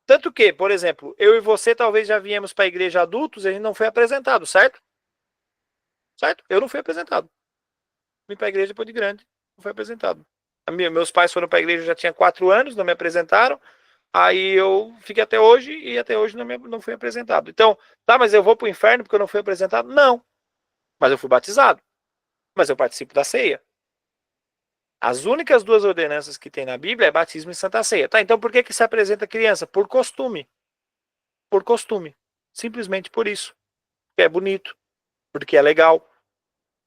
Tanto que, por exemplo, eu e você talvez já viemos para a igreja adultos e a gente não foi apresentado, certo? Certo? Eu não fui apresentado. Vim para a igreja depois de grande, não foi apresentado. Meus pais foram para a igreja, já tinha 4 anos, não me apresentaram. Aí eu fiquei até hoje e até hoje não fui apresentado. Então, tá, mas eu vou para o inferno porque eu não fui apresentado? Não. Mas eu fui batizado. Mas eu participo da ceia. As únicas 2 ordenanças que tem na Bíblia é batismo e Santa Ceia. Tá, então por que se apresenta criança? Por costume. Por costume. Simplesmente por isso. Porque é bonito. Porque é legal.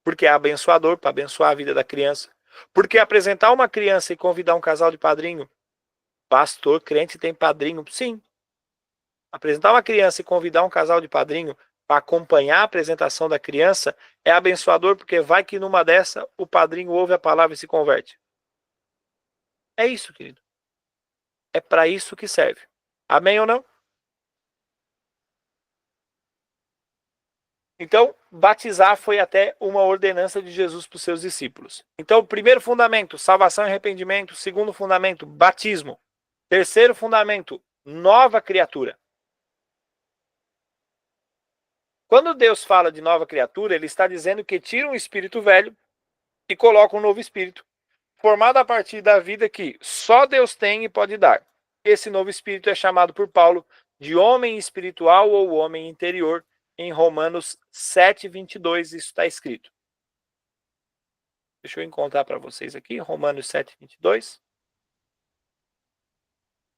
Porque é abençoador, para abençoar a vida da criança. Porque apresentar uma criança e convidar um casal de padrinho, pastor, crente tem padrinho? Sim. Apresentar uma criança e convidar um casal de padrinho para acompanhar a apresentação da criança é abençoador, porque vai que numa dessa o padrinho ouve a palavra e se converte. É isso, querido. É para isso que serve. Amém ou não? Então, batizar foi até uma ordenança de Jesus para os seus discípulos. Então, primeiro fundamento, salvação e arrependimento. Segundo fundamento, batismo. Terceiro fundamento, nova criatura. Quando Deus fala de nova criatura, ele está dizendo que tira um espírito velho e coloca um novo espírito, formado a partir da vida que só Deus tem e pode dar. Esse novo espírito é chamado por Paulo de homem espiritual ou homem interior, em Romanos 7:22, isso está escrito. Deixa eu encontrar para vocês aqui, Romanos 7:22.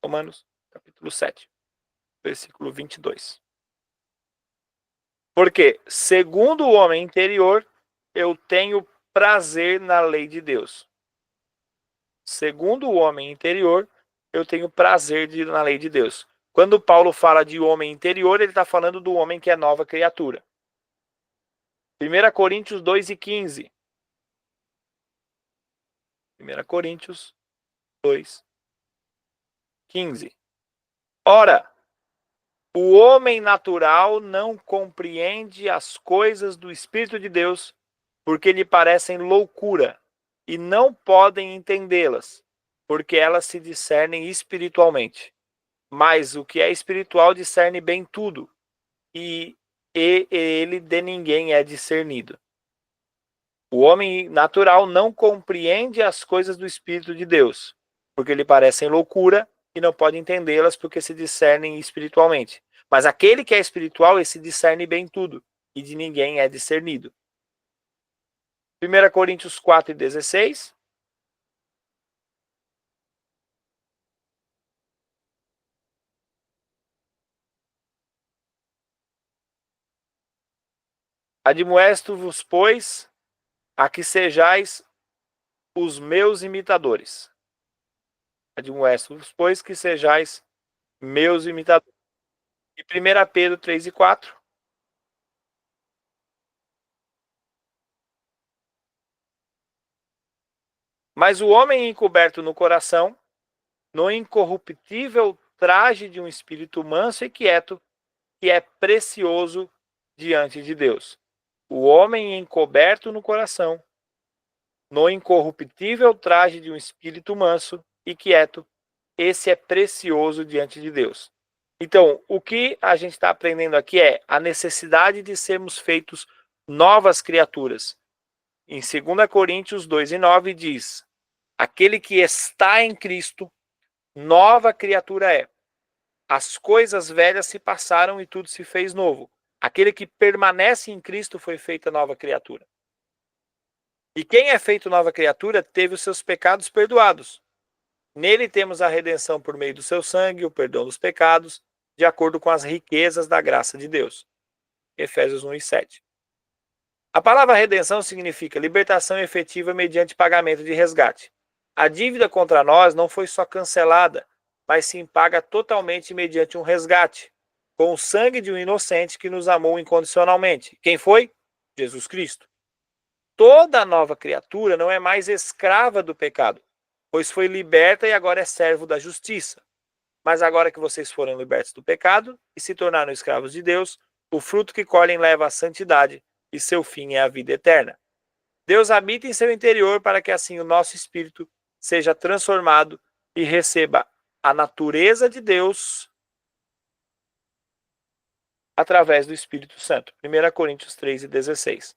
Romanos, capítulo 7, versículo 22. Porque, segundo o homem interior, eu tenho prazer na lei de Deus. Segundo o homem interior, eu tenho prazer na lei de Deus. Quando Paulo fala de homem interior, ele está falando do homem que é nova criatura. 1 Coríntios 2:15. 1 Coríntios 2:15. Ora, o homem natural não compreende as coisas do Espírito de Deus, porque lhe parecem loucura, e não podem entendê-las, porque elas se discernem espiritualmente. Mas o que é espiritual discerne bem tudo, e ele de ninguém é discernido. O homem natural não compreende as coisas do Espírito de Deus, porque lhe parecem loucura e não pode entendê-las porque se discernem espiritualmente. Mas aquele que é espiritual, esse discerne bem tudo, e de ninguém é discernido. 1 Coríntios 4:16. Admoesto-vos, pois, a que sejais os meus imitadores. Admoesto-vos, pois, que sejais meus imitadores. E 1 Pedro 3:4. Mas o homem encoberto no coração, no incorruptível traje de um espírito manso e quieto, que é precioso diante de Deus. O homem encoberto no coração, no incorruptível traje de um espírito manso e quieto, esse é precioso diante de Deus. Então, o que a gente está aprendendo aqui é a necessidade de sermos feitos novas criaturas. Em 2 Coríntios 2:9 diz: aquele que está em Cristo, nova criatura é. As coisas velhas se passaram e tudo se fez novo. Aquele que permanece em Cristo foi feita nova criatura. E quem é feito nova criatura teve os seus pecados perdoados. Nele temos a redenção por meio do seu sangue, o perdão dos pecados, de acordo com as riquezas da graça de Deus. Efésios 1:7. A palavra redenção significa libertação efetiva mediante pagamento de resgate. A dívida contra nós não foi só cancelada, mas sim paga totalmente mediante um resgate, com o sangue de um inocente que nos amou incondicionalmente. Quem foi? Jesus Cristo. Toda nova criatura não é mais escrava do pecado, pois foi liberta e agora é servo da justiça. Mas agora que vocês foram libertos do pecado e se tornaram escravos de Deus, o fruto que colhem leva à santidade e seu fim é a vida eterna. Deus habita em seu interior para que assim o nosso espírito seja transformado e receba a natureza de Deus através do Espírito Santo. 1 Coríntios 3:16.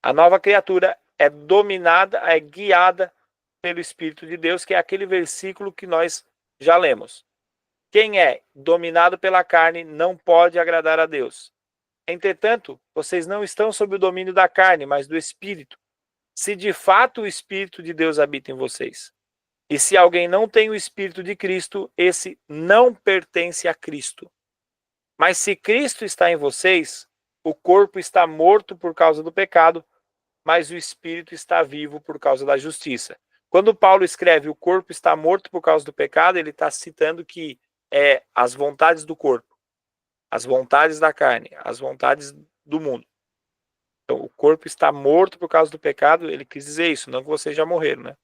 A nova criatura é dominada, é guiada pelo Espírito de Deus, que é aquele versículo que nós já lemos. Quem é dominado pela carne não pode agradar a Deus. Entretanto, vocês não estão sob o domínio da carne, mas do Espírito, se de fato o Espírito de Deus habita em vocês. E se alguém não tem o Espírito de Cristo, esse não pertence a Cristo. Mas se Cristo está em vocês, o corpo está morto por causa do pecado, mas o Espírito está vivo por causa da justiça. Quando Paulo escreve o corpo está morto por causa do pecado, ele está citando que é as vontades do corpo, as vontades da carne, as vontades do mundo. Então, o corpo está morto por causa do pecado, ele quis dizer isso, não que vocês já morreram, né?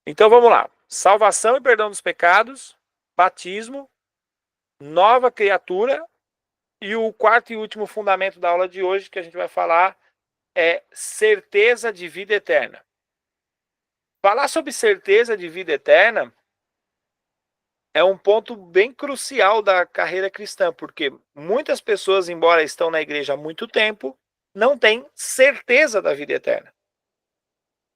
Então vamos lá. Salvação e perdão dos pecados, batismo, nova criatura e o quarto e último fundamento da aula de hoje que a gente vai falar é certeza de vida eterna. Falar sobre certeza de vida eterna é um ponto bem crucial da carreira cristã, porque muitas pessoas, embora estão na igreja há muito tempo, não têm certeza da vida eterna.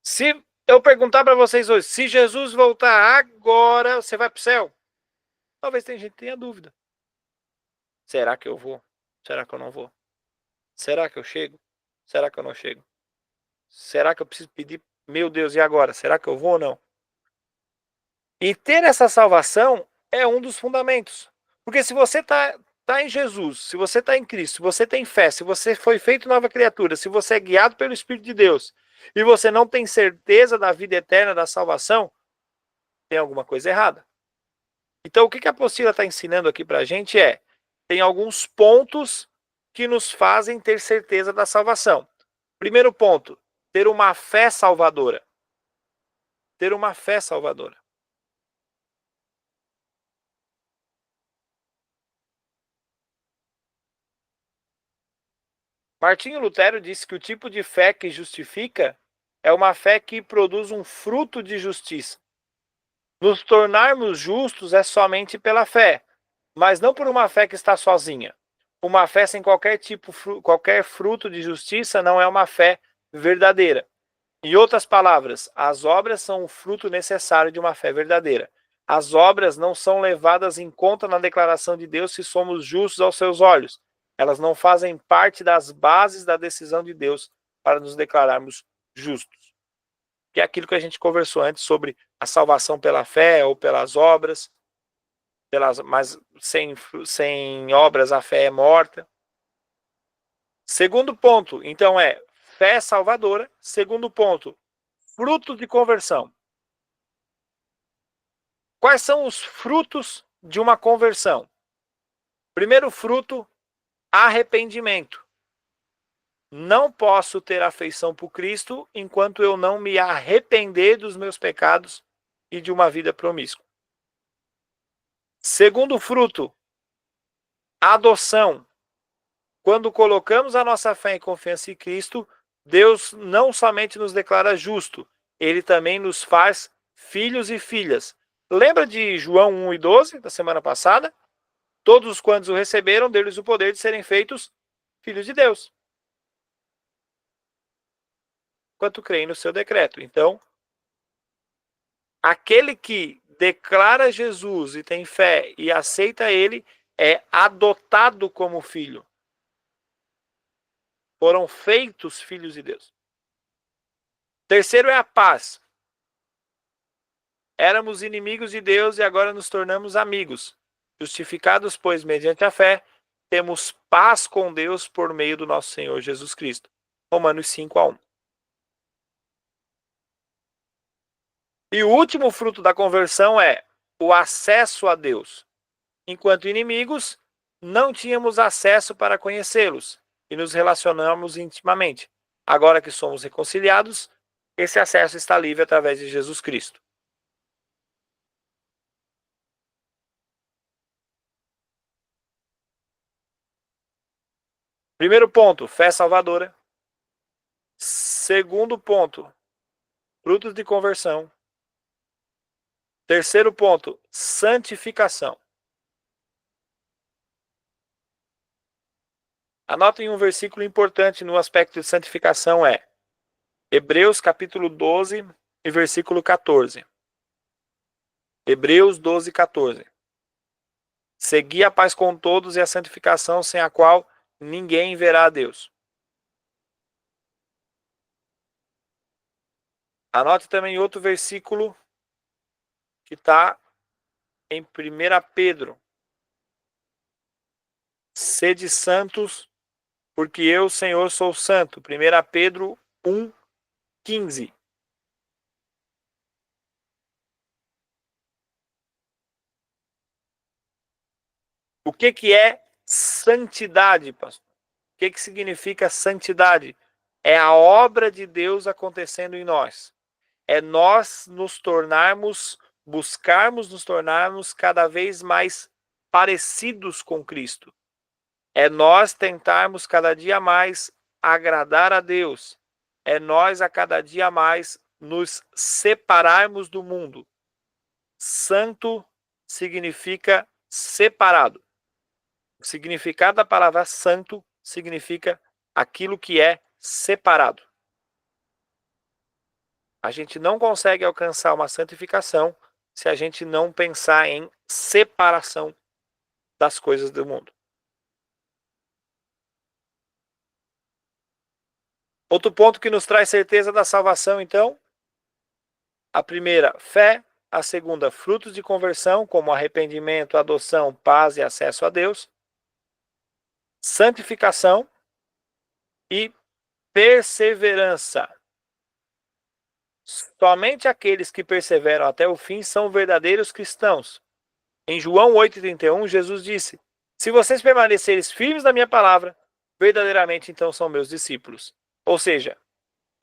Se eu perguntar para vocês hoje, se Jesus voltar agora, você vai para o céu? Talvez tenha gente que tenha dúvida. Será que eu vou? Será que eu não vou? Será que eu chego? Será que eu não chego? Será que eu preciso pedir, meu Deus, e agora? Será que eu vou ou não? E ter essa salvação é um dos fundamentos. Porque se você está em Jesus, se você está em Cristo, se você tem fé, se você foi feito nova criatura, se você é guiado pelo Espírito de Deus, e você não tem certeza da vida eterna, da salvação, tem alguma coisa errada. Então, o que a apostila está ensinando aqui para a gente tem alguns pontos que nos fazem ter certeza da salvação. Primeiro ponto, ter uma fé salvadora. Ter uma fé salvadora. Martinho Lutero disse que o tipo de fé que justifica é uma fé que produz um fruto de justiça. Nos tornarmos justos é somente pela fé, mas não por uma fé que está sozinha. Uma fé sem qualquer fruto de justiça não é uma fé verdadeira. Em outras palavras, as obras são o fruto necessário de uma fé verdadeira. As obras não são levadas em conta na declaração de Deus se somos justos aos seus olhos. Elas não fazem parte das bases da decisão de Deus para nos declararmos justos. Que é aquilo que a gente conversou antes sobre a salvação pela fé ou pelas obras. Mas sem obras a fé é morta. Segundo ponto, então, fé salvadora. Segundo ponto, fruto de conversão. Quais são os frutos de uma conversão? Primeiro fruto, arrependimento. Não posso ter afeição por Cristo enquanto eu não me arrepender dos meus pecados e de uma vida promíscua. Segundo fruto, adoção. Quando colocamos a nossa fé e confiança em Cristo, Deus não somente nos declara justo, ele também nos faz filhos e filhas. Lembra de João 1:12, da semana passada? Todos os quantos o receberam, deu-lhes o poder de serem feitos filhos de Deus. Quanto creem no seu decreto. Então, aquele que declara Jesus e tem fé e aceita ele, é adotado como filho. Foram feitos filhos de Deus. Terceiro é a paz. Éramos inimigos de Deus e agora nos tornamos amigos. Justificados, pois, mediante a fé, temos paz com Deus por meio do nosso Senhor Jesus Cristo. Romanos 5:1. E o último fruto da conversão é o acesso a Deus. Enquanto inimigos, não tínhamos acesso para conhecê-los e nos relacionamos intimamente. Agora que somos reconciliados, esse acesso está livre através de Jesus Cristo. Primeiro ponto, fé salvadora. Segundo ponto, frutos de conversão. Terceiro ponto, santificação. Anotem um versículo importante no aspecto de santificação é Hebreus capítulo 12 e versículo 14. Hebreus 12:14. Segui a paz com todos e a santificação, sem a qual ninguém verá a Deus. Anote também outro versículo que está em 1 Pedro. Sede santos, porque eu, Senhor, sou santo. 1 Pedro 1:15. O que é santidade, pastor? O que significa santidade? É a obra de Deus acontecendo em nós. É nós buscarmos nos tornarmos cada vez mais parecidos com Cristo. É nós tentarmos cada dia mais agradar a Deus. É nós a cada dia mais nos separarmos do mundo. Santo significa separado. O significado da palavra santo significa aquilo que é separado. A gente não consegue alcançar uma santificação se a gente não pensar em separação das coisas do mundo. Outro ponto que nos traz certeza da salvação, então, a primeira, fé. A segunda, frutos de conversão, como arrependimento, adoção, paz e acesso a Deus. Santificação e perseverança. Somente aqueles que perseveram até o fim são verdadeiros cristãos. Em João 8:31, Jesus disse: se vocês permanecerem firmes na minha palavra, verdadeiramente então são meus discípulos. Ou seja,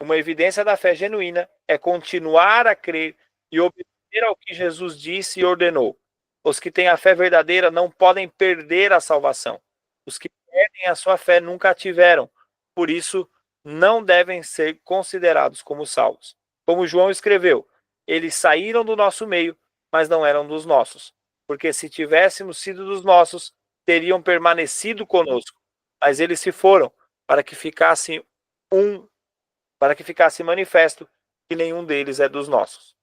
uma evidência da fé genuína é continuar a crer e obedecer ao que Jesus disse e ordenou. Os que têm a fé verdadeira não podem perder a salvação. Os que perdem a sua fé nunca a tiveram. Por isso, não devem ser considerados como salvos. Como João escreveu, eles saíram do nosso meio, mas não eram dos nossos. Porque se tivéssemos sido dos nossos, teriam permanecido conosco. Mas eles se foram para que ficasse manifesto que nenhum deles é dos nossos.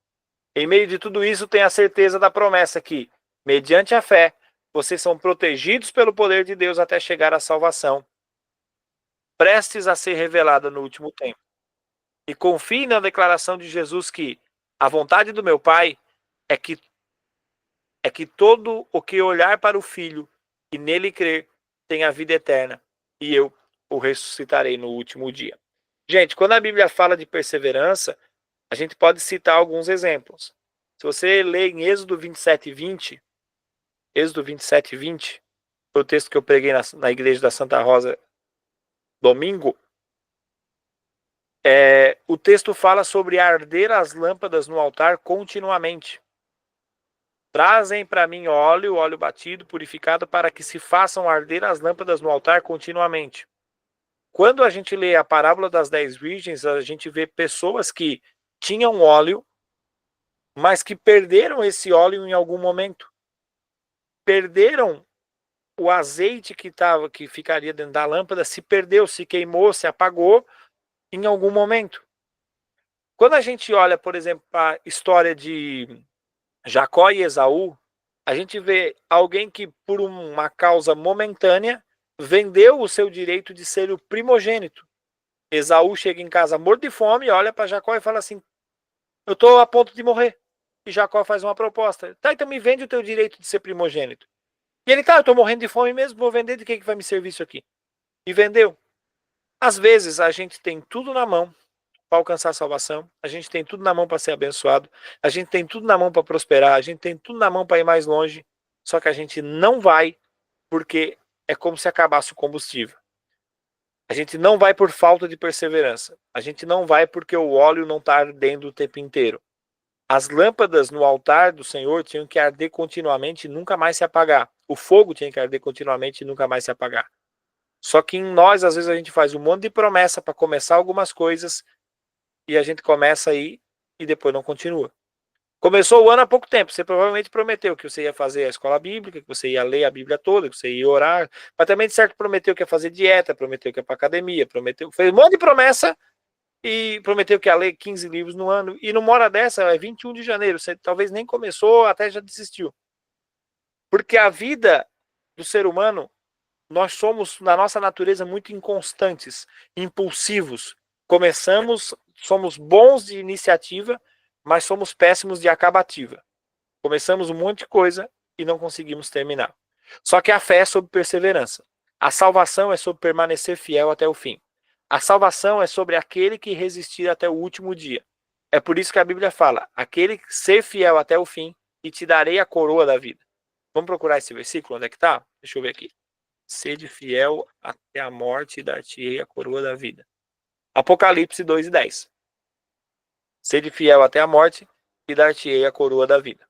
Em meio de tudo isso, tem a certeza da promessa que, mediante a fé, vocês são protegidos pelo poder de Deus até chegar à salvação, prestes a ser revelada no último tempo. E confie na declaração de Jesus que a vontade do meu Pai é que todo o que olhar para o Filho e nele crer tenha a vida eterna, e eu o ressuscitarei no último dia. Gente, quando a Bíblia fala de perseverança, a gente pode citar alguns exemplos. Se você ler em Êxodo 27:20, foi o texto que eu preguei na igreja da Santa Rosa domingo, o texto fala sobre arder as lâmpadas no altar continuamente. Trazem para mim óleo batido, purificado, para que se façam arder as lâmpadas no altar continuamente. Quando a gente lê a parábola das 10 virgens, a gente vê pessoas que tinham óleo, mas que perderam esse óleo em algum momento. Perderam o azeite que ficaria dentro da lâmpada, se perdeu, se queimou, se apagou em algum momento. Quando a gente olha, por exemplo, para a história de Jacó e Esaú, a gente vê alguém que, por uma causa momentânea, vendeu o seu direito de ser o primogênito. Esaú chega em casa morto de fome, olha para Jacó e fala assim: eu estou a ponto de morrer. E Jacó faz uma proposta: tá, então me vende o teu direito de ser primogênito. E ele: tá, eu estou morrendo de fome mesmo, vou vender, de que vai me servir isso aqui? E vendeu. Às vezes a gente tem tudo na mão para alcançar a salvação, a gente tem tudo na mão para ser abençoado, a gente tem tudo na mão para prosperar, a gente tem tudo na mão para ir mais longe, só que a gente não vai porque é como se acabasse o combustível. A gente não vai por falta de perseverança. A gente não vai porque o óleo não está ardendo o tempo inteiro. As lâmpadas no altar do Senhor tinham que arder continuamente e nunca mais se apagar. O fogo tinha que arder continuamente e nunca mais se apagar. Só que em nós, às vezes, a gente faz um monte de promessa para começar algumas coisas e a gente começa aí e depois não continua. Começou o ano há pouco tempo, você provavelmente prometeu que você ia fazer a escola bíblica, que você ia ler a Bíblia toda, que você ia orar, mas também de certo prometeu que ia fazer dieta, prometeu que ia para academia, prometeu, fez um monte de promessa e prometeu que ia ler 15 livros no ano, e numa hora dessa, é 21 de janeiro, você talvez nem começou, até já desistiu. Porque a vida do ser humano, nós somos, na nossa natureza, muito inconstantes, impulsivos. Começamos, somos bons de iniciativa, mas somos péssimos de acabativa. Começamos um monte de coisa e não conseguimos terminar. Só que a fé é sobre perseverança. A salvação é sobre permanecer fiel até o fim. A salvação é sobre aquele que resistir até o último dia. É por isso que a Bíblia fala: aquele que ser fiel até o fim e te darei a coroa da vida. Vamos procurar esse versículo, onde é que está? Deixa eu ver aqui. Sede fiel até a morte e dar-te-ei a coroa da vida. Apocalipse 2:10. Sede fiel até a morte e dar-te-ei a coroa da vida.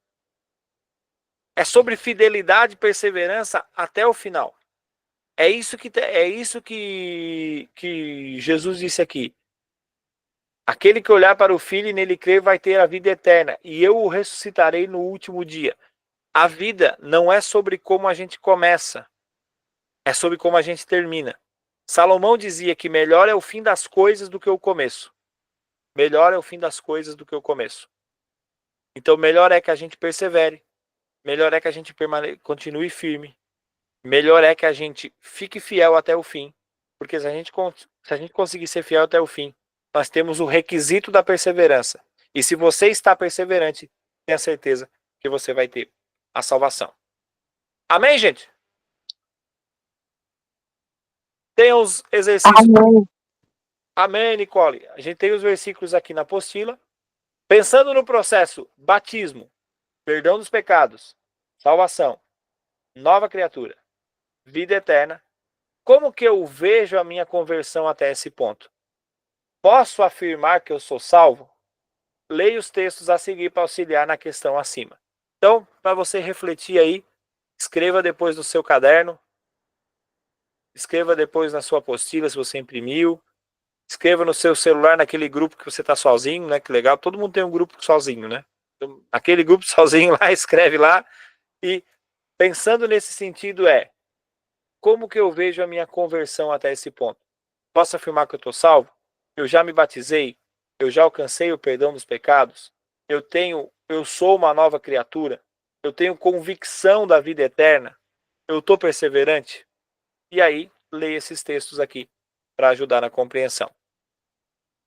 É sobre fidelidade e perseverança até o final. É isso que Jesus disse aqui. Aquele que olhar para o Filho e nele crer vai ter a vida eterna, e eu o ressuscitarei no último dia. A vida não é sobre como a gente começa, é sobre como a gente termina. Salomão dizia que melhor é o fim das coisas do que o começo. Melhor é o fim das coisas do que o começo. Então, melhor é que a gente persevere, melhor é que a gente continue firme, melhor é que a gente fique fiel até o fim, porque se a gente conseguir ser fiel até o fim, nós temos o requisito da perseverança. E se você está perseverante, tenha certeza que você vai ter a salvação. Amém, gente? Tem os exercícios. Amém. Amém, Nicole. A gente tem os versículos aqui na apostila. Pensando no processo batismo, perdão dos pecados, salvação, nova criatura, vida eterna, como que eu vejo a minha conversão até esse ponto? Posso afirmar que eu sou salvo? Leia os textos a seguir para auxiliar na questão acima. Então, para você refletir aí, escreva depois no seu caderno, escreva depois na sua apostila se você imprimiu, escreva no seu celular naquele grupo que você está sozinho, né? Que legal, todo mundo tem um grupo sozinho, né? Então, aquele grupo sozinho lá, escreve lá e pensando nesse sentido como que eu vejo a minha conversão até esse ponto? Posso afirmar que eu estou salvo? Eu já me batizei? Eu já alcancei o perdão dos pecados? Eu sou uma nova criatura? Eu tenho convicção da vida eterna? Eu estou perseverante? E aí, leia esses textos aqui para ajudar na compreensão.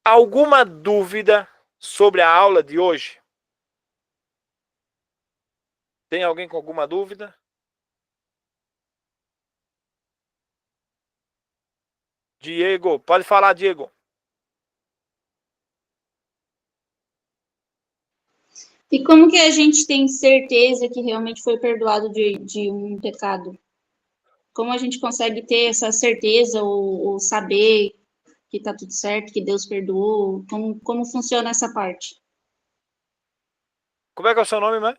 Alguma dúvida sobre a aula de hoje? Tem alguém com alguma dúvida? Diego, pode falar, Diego. E como que a gente tem certeza que realmente foi perdoado de um pecado? Como a gente consegue ter essa certeza ou saber que está tudo certo, que Deus perdoou? Como funciona essa parte? Como é que é o seu nome, mãe?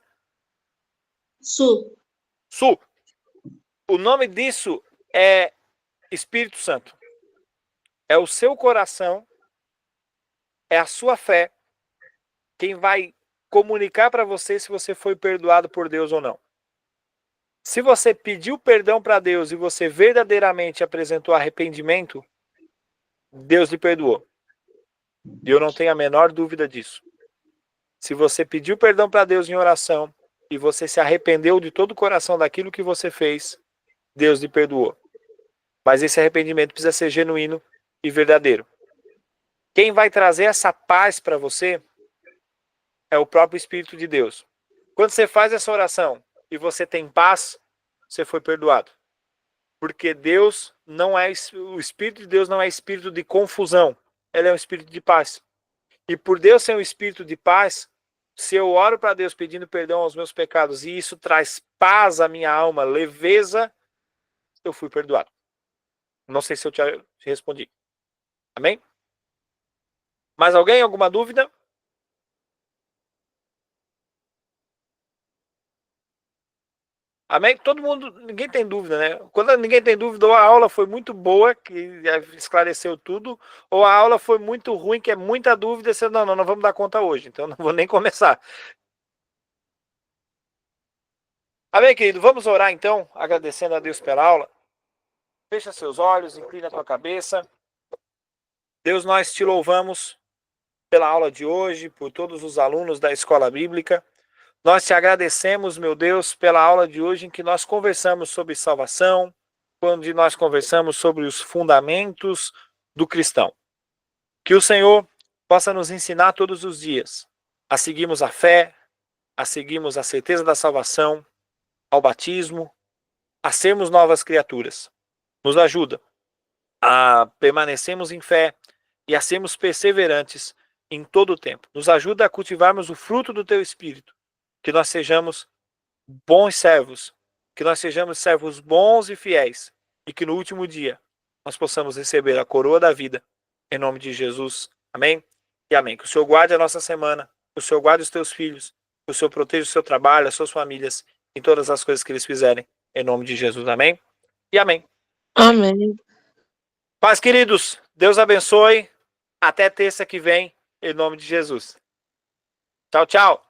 Su, Su. O nome disso é Espírito Santo. É o seu coração, é a sua fé, quem vai comunicar para você se você foi perdoado por Deus ou não. Se você pediu perdão para Deus e você verdadeiramente apresentou arrependimento, Deus lhe perdoou. E eu não tenho a menor dúvida disso. Se você pediu perdão para Deus em oração e você se arrependeu de todo o coração daquilo que você fez, Deus lhe perdoou. Mas esse arrependimento precisa ser genuíno e verdadeiro. Quem vai trazer essa paz para você é o próprio Espírito de Deus. Quando você faz essa oração e você tem paz, você foi perdoado. Porque Deus não é, o Espírito de Deus não é espírito de confusão. Ele é um espírito de paz. E por Deus ser um espírito de paz, se eu oro para Deus pedindo perdão aos meus pecados e isso traz paz à minha alma, leveza, eu fui perdoado. Não sei se eu te respondi. Amém? Mais alguém? Alguma dúvida? Amém? Todo mundo, ninguém tem dúvida, né? Quando ninguém tem dúvida, ou a aula foi muito boa, que esclareceu tudo, ou a aula foi muito ruim, que é muita dúvida, você não vamos dar conta hoje, então não vou nem começar. Amém, querido? Vamos orar então, agradecendo a Deus pela aula. Fecha seus olhos, inclina a tua cabeça. Deus, nós te louvamos pela aula de hoje, por todos os alunos da Escola Bíblica. Nós te agradecemos, meu Deus, pela aula de hoje em que nós conversamos sobre salvação, quando nós conversamos sobre os fundamentos do cristão. Que o Senhor possa nos ensinar todos os dias a seguirmos a fé, a seguirmos a certeza da salvação, ao batismo, a sermos novas criaturas. Nos ajuda a permanecermos em fé e a sermos perseverantes em todo o tempo. Nos ajuda a cultivarmos o fruto do teu Espírito. Que nós sejamos bons servos, que nós sejamos servos bons e fiéis, e que no último dia nós possamos receber a coroa da vida, em nome de Jesus. Amém? E amém. Que o Senhor guarde a nossa semana, que o Senhor guarde os teus filhos, que o Senhor proteja o seu trabalho, as suas famílias, em todas as coisas que eles fizerem, em nome de Jesus. Amém? E amém. Amém. Paz, queridos, Deus abençoe. Até terça que vem, em nome de Jesus. Tchau, tchau.